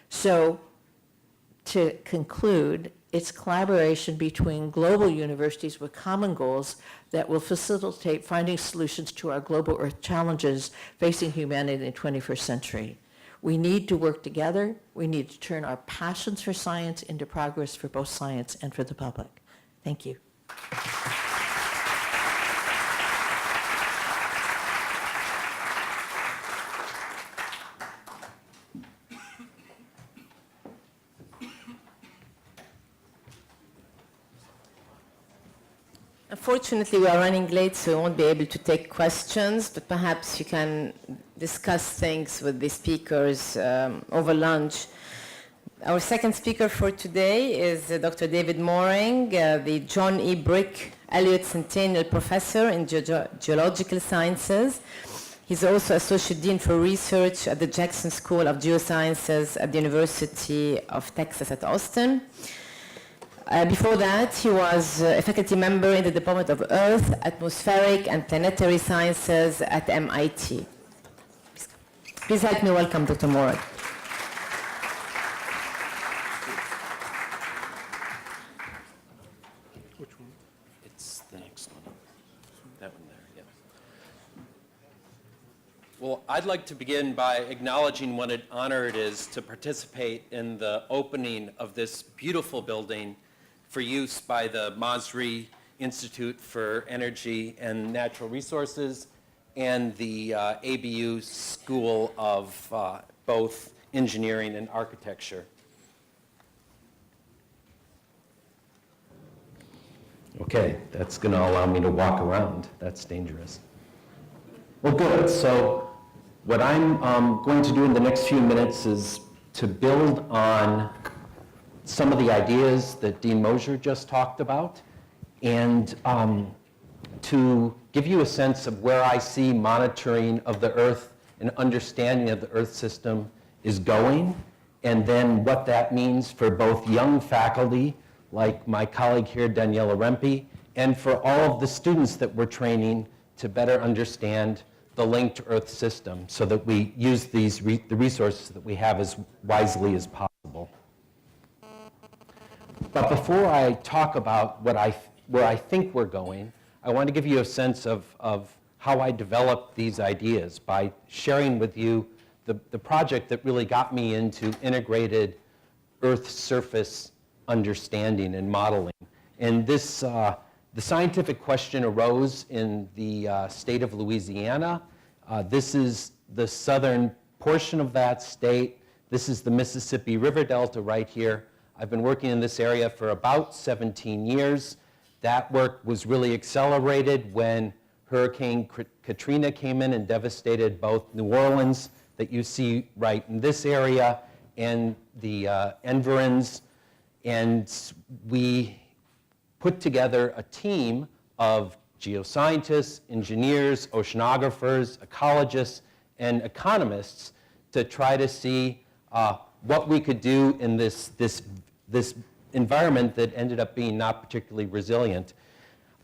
So, to conclude, it's collaboration between global universities with common goals that will facilitate finding solutions to our global Earth challenges facing humanity in the 21st century. We need to work together. We need to turn our passions for science into progress for both science and for the public. Thank you. Unfortunately, we are running late, so we won't be able to take questions, but perhaps you can discuss things with the speakers over lunch. Our second speaker for today is Dr. David Moring, the John E. Brick Elliott Centennial Professor in Geological Sciences. He's also Associate Dean for Research at the Jackson School of Geosciences at the University of Texas at Austin. Before that, he was a faculty member in the Department of Earth, Atmospheric, and Planetary Sciences at MIT. Please help me welcome Dr. Moring. Which one? It's the next one. That one there, yeah. Well, I'd like to begin by acknowledging what an honor it is to participate in the opening of this beautiful building for use by the Masri Institute for Energy and Natural Resources and the ABU School of both Engineering and Architecture. Okay, that's going to allow me to walk around. That's dangerous. Well, good. So what I'm going to do in the next few minutes is to build on some of the ideas that Dean Mosier just talked about, and to give you a sense of where I see monitoring of the Earth and understanding of the Earth system is going, and then what that means for both young faculty, like my colleague here, Daniela Rempe, and for all of the students that we're training to better understand the linked Earth system so that we use the resources that we have as wisely as possible. But before I talk about where I think we're going, I want to give you a sense of how I developed these ideas by sharing with you the project that really got me into integrated Earth surface understanding and modeling. And this, the scientific question arose in the state of Louisiana. This is the southern portion of that state. This is the Mississippi River Delta right here. I've been working in this area for about 17 years. That work was really accelerated when Hurricane Katrina came in and devastated both New Orleans, that you see right in this area, and the environs. And we put together a team of geoscientists, engineers, oceanographers, ecologists, and economists to try to see what we could do in this environment that ended up being not particularly resilient.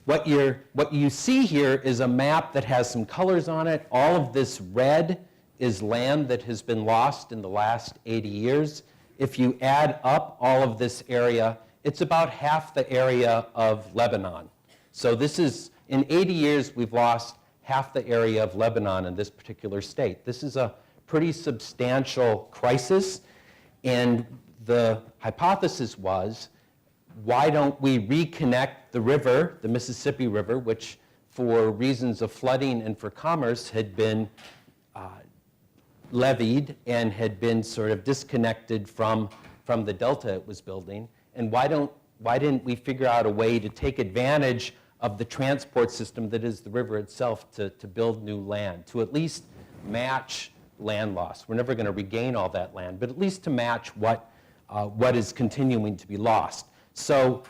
What you see here is a map that has some colors on it. All of this red is land that has been lost in the last 80 years. If you add up all of this area, it's about half the area of Lebanon. So this is, in 80 years, we've lost half the area of Lebanon in this particular state. This is a pretty substantial crisis, and the hypothesis was, why don't we reconnect the river, the Mississippi River, which for reasons of flooding and for commerce had been levied and had been sort of disconnected from the delta it was building, and why didn't we figure out a way to take advantage of the transport system that is the river itself to build new land, to at least match land loss. We're never going to regain all that land, but at least to match what is continuing to be lost. So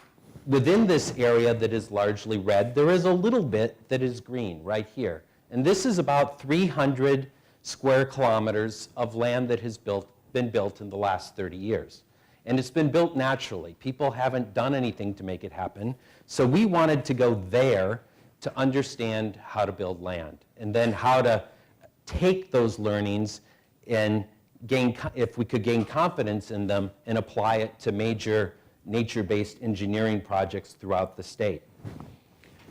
within this area that is largely red, there is a little bit that is green right here. And this is about 300 square kilometers of land that has been built in the last 30 years. And it's been built naturally. People haven't done anything to make it happen. So we wanted to go there to understand how to build land, and then how to take those learnings and if we could gain confidence in them and apply it to major nature-based engineering projects throughout the state.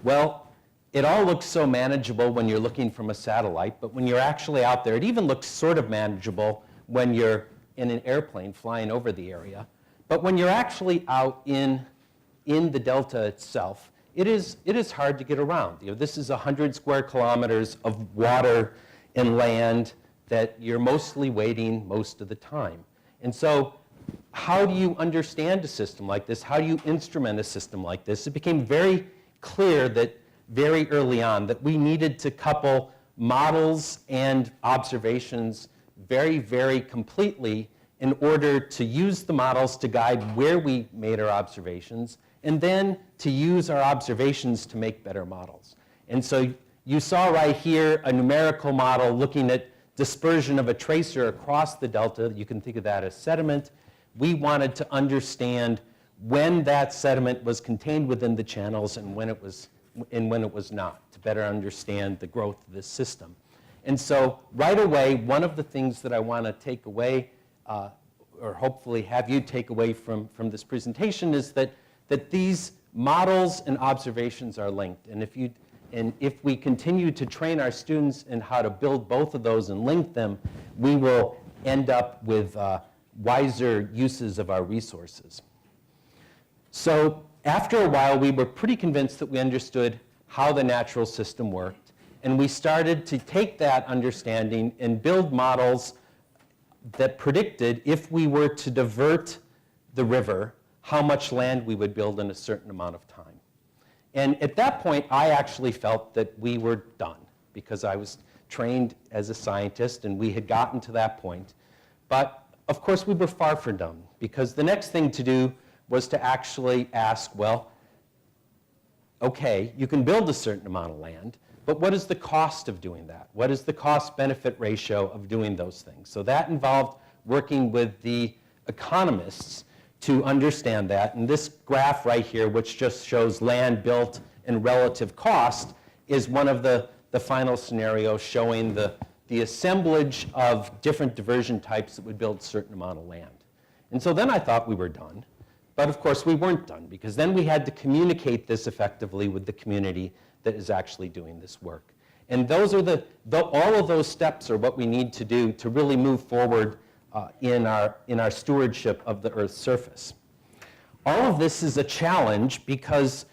Well, it all looks so manageable when you're looking from a satellite, but when you're actually out there, it even looks sort of manageable when you're in an airplane flying over the area. But when you're actually out in the delta itself, it is hard to get around. You know, this is 100 square kilometers of water and land that you're mostly wading most of the time. And so how do you understand a system like this? How do you instrument a system like this? It became very clear that very early on that we needed to couple models and observations very, very completely in order to use the models to guide where we made our observations, and then to use our observations to make better models. And so you saw right here a numerical model looking at dispersion of a tracer across the delta. You can think of that as sediment. We wanted to understand when that sediment was contained within the channels and when it was not, to better understand the growth of this system. And so right away, one of the things that I want to take away, or hopefully have you take away from this presentation, is that these models and observations are linked. And if we continue to train our students in how to build both of those and link them, we will end up with wiser uses of our resources. So after a while, we were pretty convinced that we understood how the natural system worked, and we started to take that understanding and build models that predicted if we were to divert the river, how much land we would build in a certain amount of time. And at that point, I actually felt that we were done, because I was trained as a scientist, and we had gotten to that point. But of course, we were far from done, because the next thing to do was to actually ask, well, okay, you can build a certain amount of land, but what is the cost of doing that? What is the cost-benefit ratio of doing those things? So that involved working with the economists to understand that. And this graph right here, which just shows land built and relative cost, is one of the final scenarios showing the assemblage of different diversion types that would build a certain amount of land. And so then I thought we were done. But of course we weren't done, because then we had to communicate this effectively with the community that is actually doing this work. And those are all of those steps are what we need to do to really move forward in our stewardship of the Earth's surface. All of this is a challenge because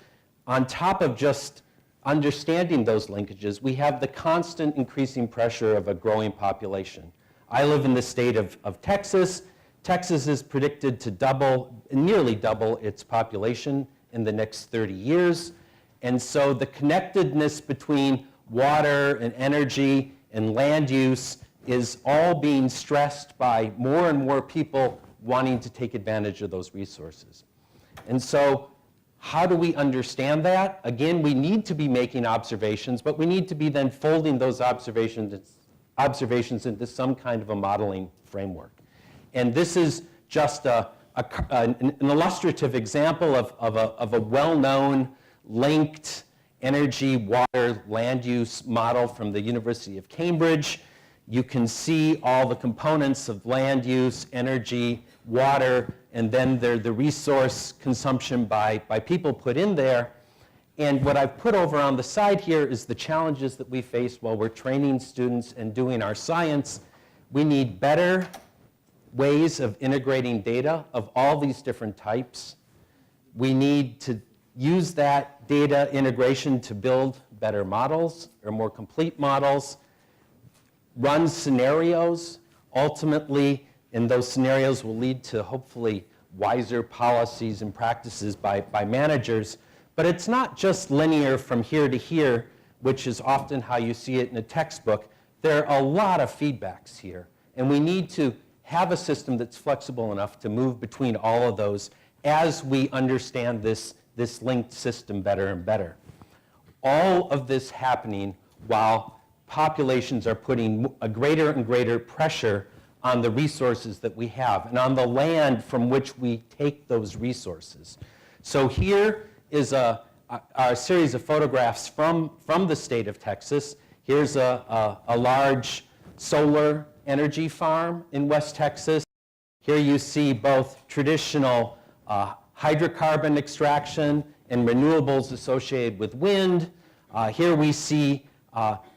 on top of just understanding those linkages, we have the constant increasing pressure of a growing population. I live in the state of Texas. Texas is predicted to nearly double its population in the next 30 years. And so the connectedness between water and energy and land use is all being stressed by more and more people wanting to take advantage of those resources. And so how do we understand that? Again, we need to be making observations, but we need to be then folding those observations into some kind of a modeling framework. And this is just an illustrative example of a well-known linked energy, water, land use model from the University of Cambridge. You can see all the components of land use, energy, water, and then the resource consumption by people put in there. And what I've put over on the side here is the challenges that we face while we're training students and doing our science. We need better ways of integrating data of all these different types. We need to use that data integration to build better models or more complete models, run scenarios. Ultimately, and those scenarios will lead to hopefully wiser policies and practices by managers. But it's not just linear from here to here, which is often how you see it in a textbook. There are a lot of feedbacks here, and we need to have a system that's flexible enough to move between all of those as we understand this linked system better and better. All of this happening while populations are putting a greater and greater pressure on the resources that we have and on the land from which we take those resources. So here is a series of photographs from the state of Texas. Here's a large solar energy farm in West Texas. Here you see both traditional hydrocarbon extraction and renewables associated with wind. Here we see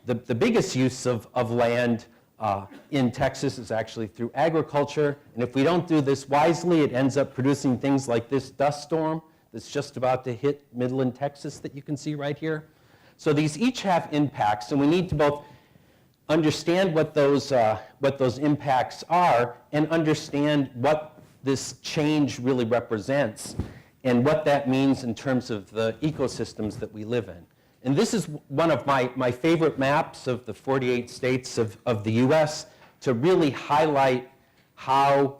the biggest use of land in Texas is actually through agriculture. And if we don't do this wisely, it ends up producing things like this dust storm that's just about to hit Midland, Texas that you can see right here. So these each have impacts, and we need to both understand what those impacts are and understand what this change really represents and what that means in terms of the ecosystems that we live in. And this is one of my favorite maps of the 48 states of the US to really highlight how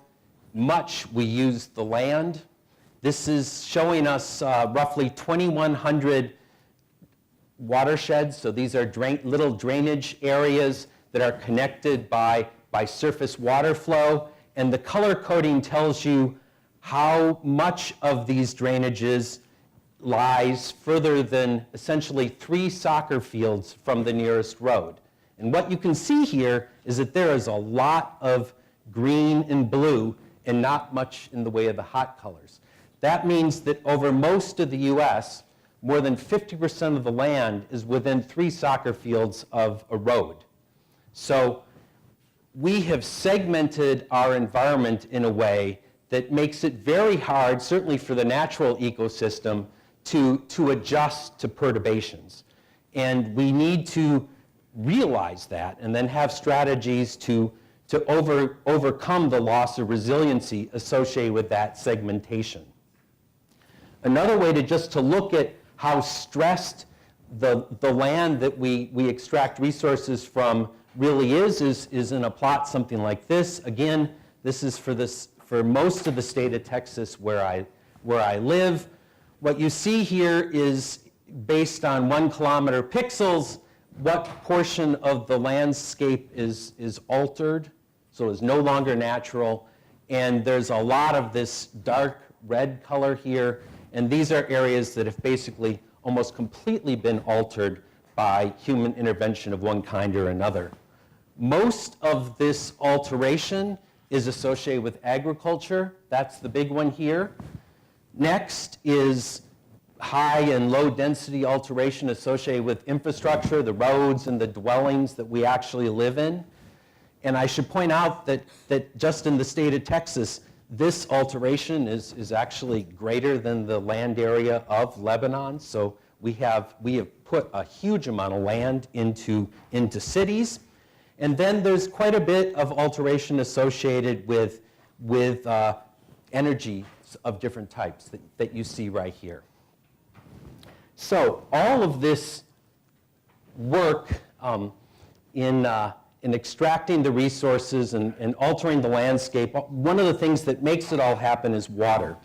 much we use the land. This is showing us roughly 2,100 watersheds. So these are little drainage areas that are connected by surface water flow. And the color coding tells you how much of these drainages lies further than essentially 3 soccer fields from the nearest road. And what you can see here is that there is a lot of green and blue and not much in the way of the hot colors. That means that over most of the US, more than 50% of the land is within 3 soccer fields of a road. So we have segmented our environment in a way that makes it very hard, certainly for the natural ecosystem, to adjust to perturbations. And we need to realize that and then have strategies to overcome the loss of resiliency associated with that segmentation. Another way to look at how stressed the land that we extract resources from really is in a plot something like this. Again, this is for most of the state of Texas where I live. What you see here is based on 1 kilometer pixels, what portion of the landscape is altered, so is no longer natural. And there's a lot of this dark red color here, and these are areas that have basically almost completely been altered by human intervention of one kind or another. Most of this alteration is associated with agriculture. That's the big one here. Next is high and low density alteration associated with infrastructure, the roads and the dwellings that we actually live in. And I should point out that just in the state of Texas, this alteration is actually greater than the land area of Lebanon. So we have put a huge amount of land into cities. And then there's quite a bit of alteration associated with energy of different types that you see right here. So all of this work in extracting the resources and altering the landscape, one of the things that makes it all happen is water.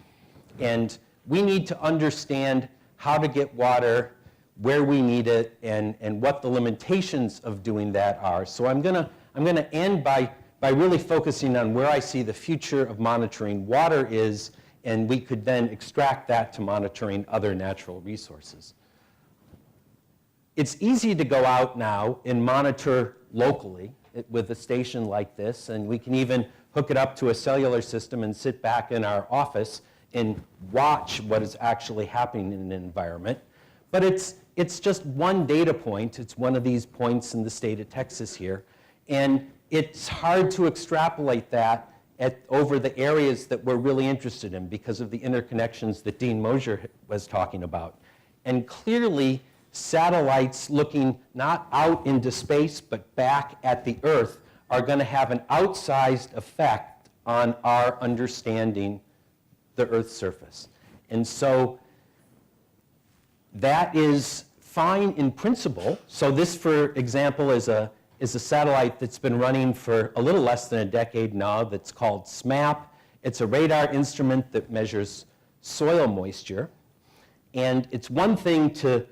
And we need to understand how to get water, where we need it, and what the limitations of doing that are. So I'm gonna end by really focusing on where I see the future of monitoring water is, and we could then extract that to monitoring other natural resources. It's easy to go out now and monitor locally with a station like this, and we can even hook it up to a cellular system and sit back in our office and watch what is actually happening in an environment. But it's just one data point. It's one of these points in the state of Texas here, and it's hard to extrapolate that over the areas that we're really interested in because of the interconnections that Dean Mosier was talking about. And clearly, satellites looking not out into space but back at the Earth are going to have an outsized effect on our understanding the Earth's surface. And so that is fine in principle. So this, for example, is a satellite that's been running for a little less than a decade now that's called SMAP. It's a radar instrument that measures soil moisture. And it's one thing to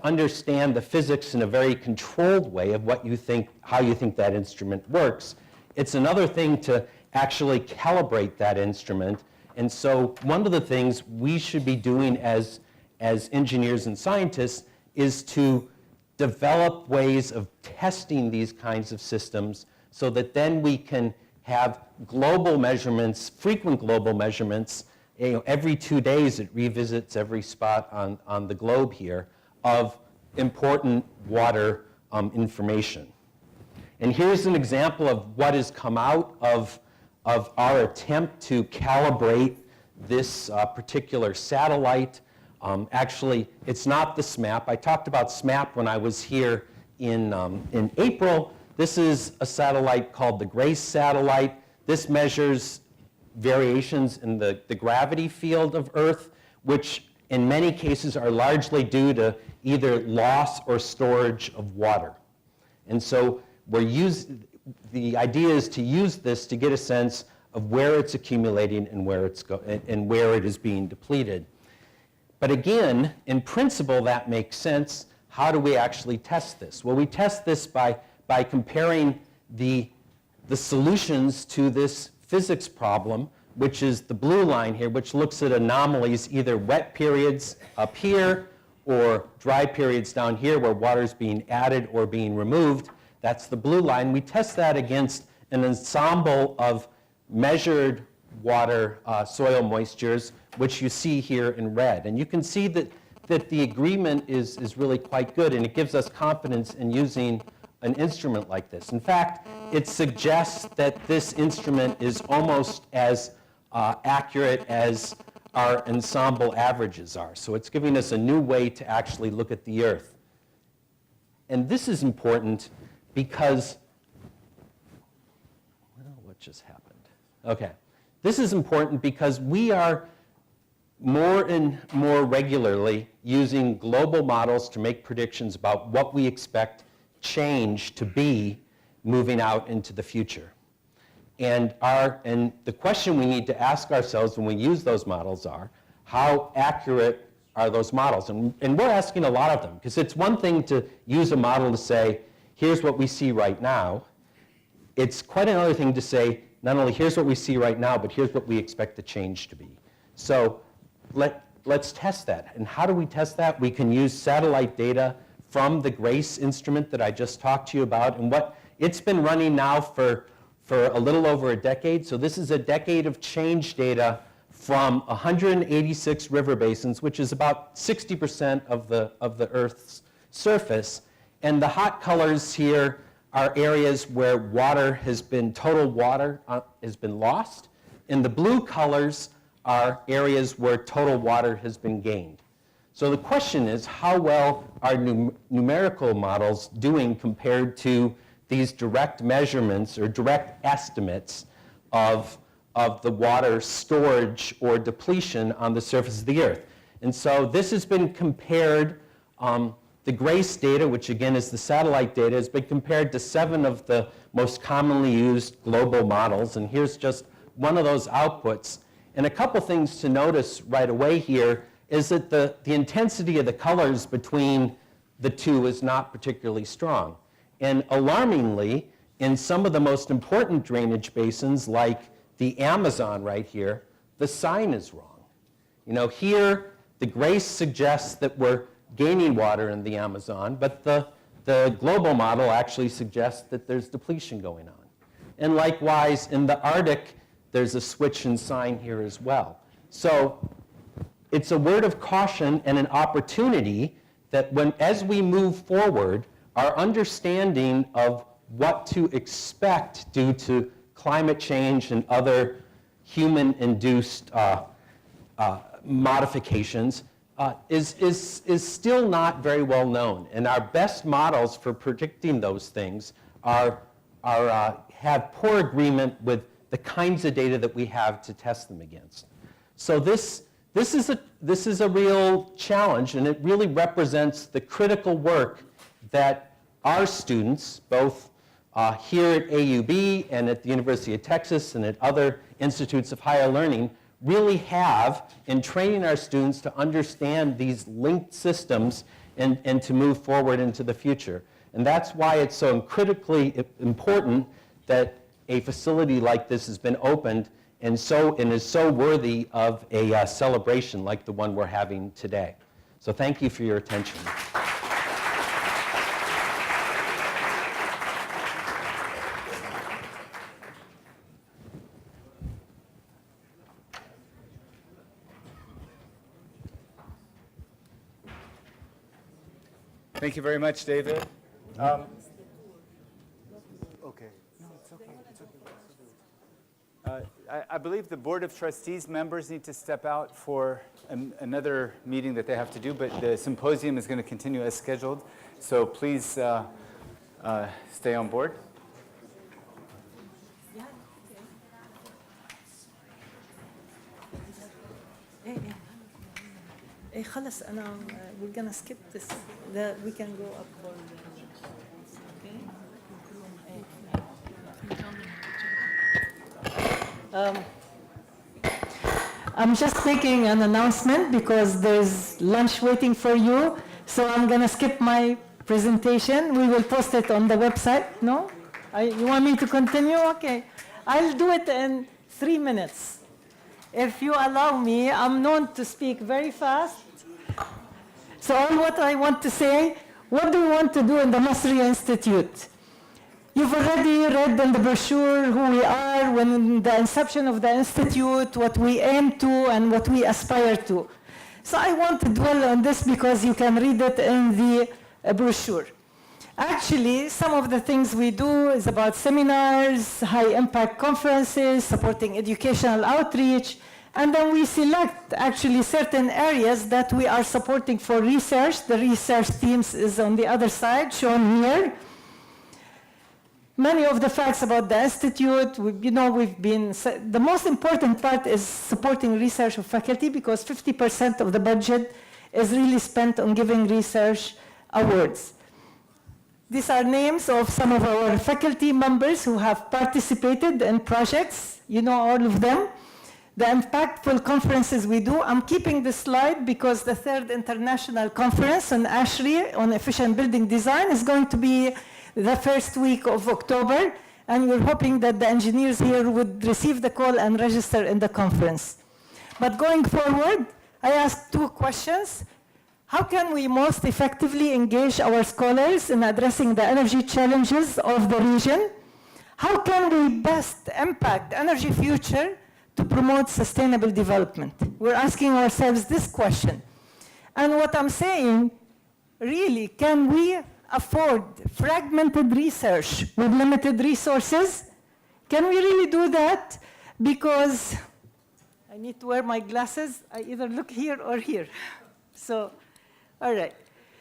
understand the physics in a very controlled way of how you think that instrument works. It's another thing to actually calibrate that instrument. And so one of the things we should be doing as engineers and scientists is to develop ways of testing these kinds of systems so that then we can have global measurements, frequent global measurements. Every 2 days it revisits every spot on the globe here of important water information. And here's an example of what has come out of our attempt to calibrate this particular satellite. Actually, it's not the SMAP. I talked about SMAP when I was here in April. This is a satellite called the GRACE satellite. This measures variations in the gravity field of Earth, which in many cases are largely due to either loss or storage of water. And so the idea is to use this to get a sense of where it's accumulating and where it is being depleted. But again, in principle, that makes sense. How do we actually test this? Well, we test this by comparing the solutions to this physics problem, which is the blue line here, which looks at anomalies, either wet periods up here or dry periods down here where water is being added or being removed. That's the blue line. We test that against an ensemble of measured water soil moistures, which you see here in red. And you can see that the agreement is really quite good, and it gives us confidence in using an instrument like this. In fact, it suggests that this instrument is almost as accurate as our ensemble averages are. So it's giving us a new way to actually look at the Earth. And this is important because, well, what just happened? Okay. This is important because we are more and more regularly using global models to make predictions about what we expect change to be moving out into the future. And the question we need to ask ourselves when we use those models are, how accurate are those models? And we're asking a lot of them, because it's one thing to use a model to say, here's what we see right now. It's quite another thing to say, not only here's what we see right now, but here's what we expect the change to be. So let's test that. And how do we test that? We can use satellite data from the GRACE instrument that I just talked to you about. And it's been running now for a little over a decade. So this is a decade of change data from 186 river basins, which is about 60% of the Earth's surface. And the hot colors here are areas where total water has been lost. And the blue colors are areas where total water has been gained. So the question is, how well are numerical models doing compared to these direct measurements or direct estimates of the water storage or depletion on the surface of the Earth? And so this has been compared, the GRACE data, which again is the satellite data, has been compared to 7 of the most commonly used global models. And here's just one of those outputs. And a couple things to notice right away here is that the intensity of the colors between the two is not particularly strong. And alarmingly, in some of the most important drainage basins, like the Amazon right here, the sign is wrong. You know, here, the GRACE suggests that we're gaining water in the Amazon, but the global model actually suggests that there's depletion going on. And likewise, in the Arctic, there's a switch in sign here as well. So it's a word of caution and an opportunity that as we move forward, our understanding of what to expect due to climate change and other human-induced modifications is still not very well known. And our best models for predicting those things have poor agreement with the kinds of data that we have to test them against. So this is a real challenge, and it really represents the critical work that our students, both here at AUB and at the University of Texas and at other institutes of higher learning, really have in training our students to understand these linked systems and to move forward into the future. And that's why it's so critically important that a facility like this has been opened and is so worthy of a celebration like the one we're having today. So thank you for your attention. Thank you very much, David. Okay. No, it's okay. It's okay. I believe the Board of Trustees members need to step out for another meeting that they have to do, but the symposium is going to continue as scheduled. So please stay on board. ايه خلص انا we're gonna skip this we can go up for I'm just making an announcement because there's lunch waiting for you, so I'm gonna skip my presentation. We will post it on the website. No? You want me to continue? Okay. I'll do it in 3 minutes. If you allow me, I'm known to speak very fast. So all what I want to say, what do we want to do in the Masri Institute? You've already read in the brochure who we are, when the inception of the Institute, what we aim to, and what we aspire to. So I want to dwell on this because you can read it in the brochure. Actually, some of the things we do is about seminars, high-impact conferences, supporting educational outreach, and then we select actually certain areas that we are supporting for research. The research teams is on the other side, shown here. many of the facts about the Institute. The most important part is supporting research of faculty, because 50% of the budget is really spent on giving research awards. These are names of some of our faculty members who have participated in projects, all of them. The impactful conferences we do. I'm keeping this slide because the 3rd International Conference on ASHRI, on efficient building design, is going to be the first week of October, and we're hoping that the engineers here would receive the call and register in the conference. But going forward, I asked 2 questions. How can we most effectively engage our scholars in addressing the energy challenges of the region? How can we best impact energy future to promote sustainable development? We're asking ourselves this question. And what I'm saying, really, can we afford fragmented research with limited resources? Can we really do that? Because I need to wear my glasses. I either look here or here. So, all right.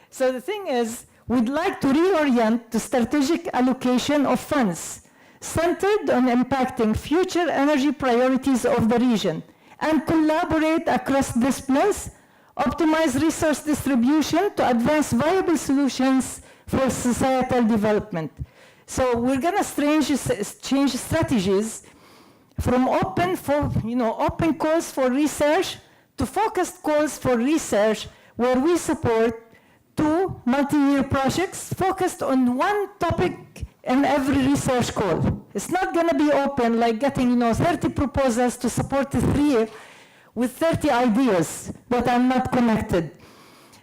So the thing is, we'd like to reorient the strategic allocation of funds centered on impacting future energy priorities of the region and collaborate across disciplines, optimize resource distribution to advance viable solutions for societal development. So we're going to change strategies from open calls for research to focused calls for research, where we support 2 multi-year projects focused on one topic in every research call. It's not going to be open like getting 30 proposals to support 3 with 30 ideas that are not connected.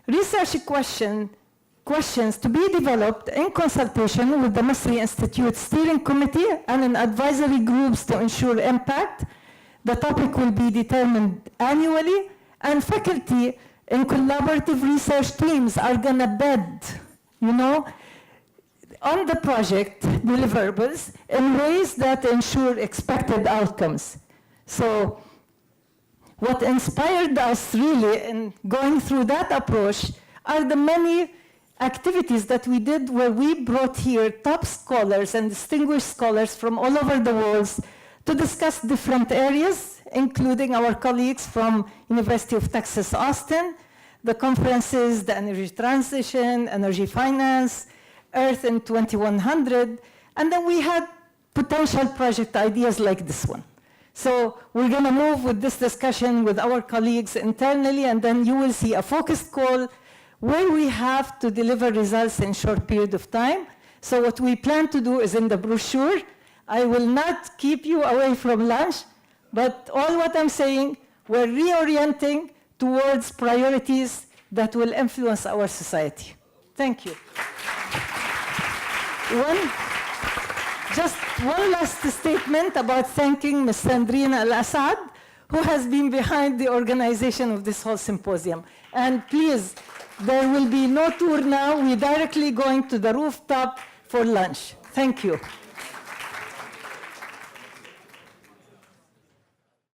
Research questions to be developed in consultation with the Masri Institute Steering Committee and in advisory groups to ensure impact. The topic will be determined annually, and faculty in collaborative research teams are going to bed, on the project deliverables in ways that ensure expected outcomes. So what inspired us really in going through that approach are the many activities that we did, where we brought here top scholars and distinguished scholars from all over the world to discuss different areas, including our colleagues from University of Texas, Austin, the conferences, the energy transition, energy finance, Earth in 2100, and then we had potential project ideas like this one. So we're going to move with this discussion with our colleagues internally, and then you will see a focused call where we have to deliver results in a short period of time. So what we plan to do is in the brochure. I will not keep you away from lunch, but all what I'm saying, we're reorienting towards priorities that will influence our society. Thank you. Just one last statement about thanking Ms. Sandrine Al-Assad, who has been behind the organization of this whole symposium. And please, there will be no tour now. We're directly going to the rooftop for lunch. Thank you.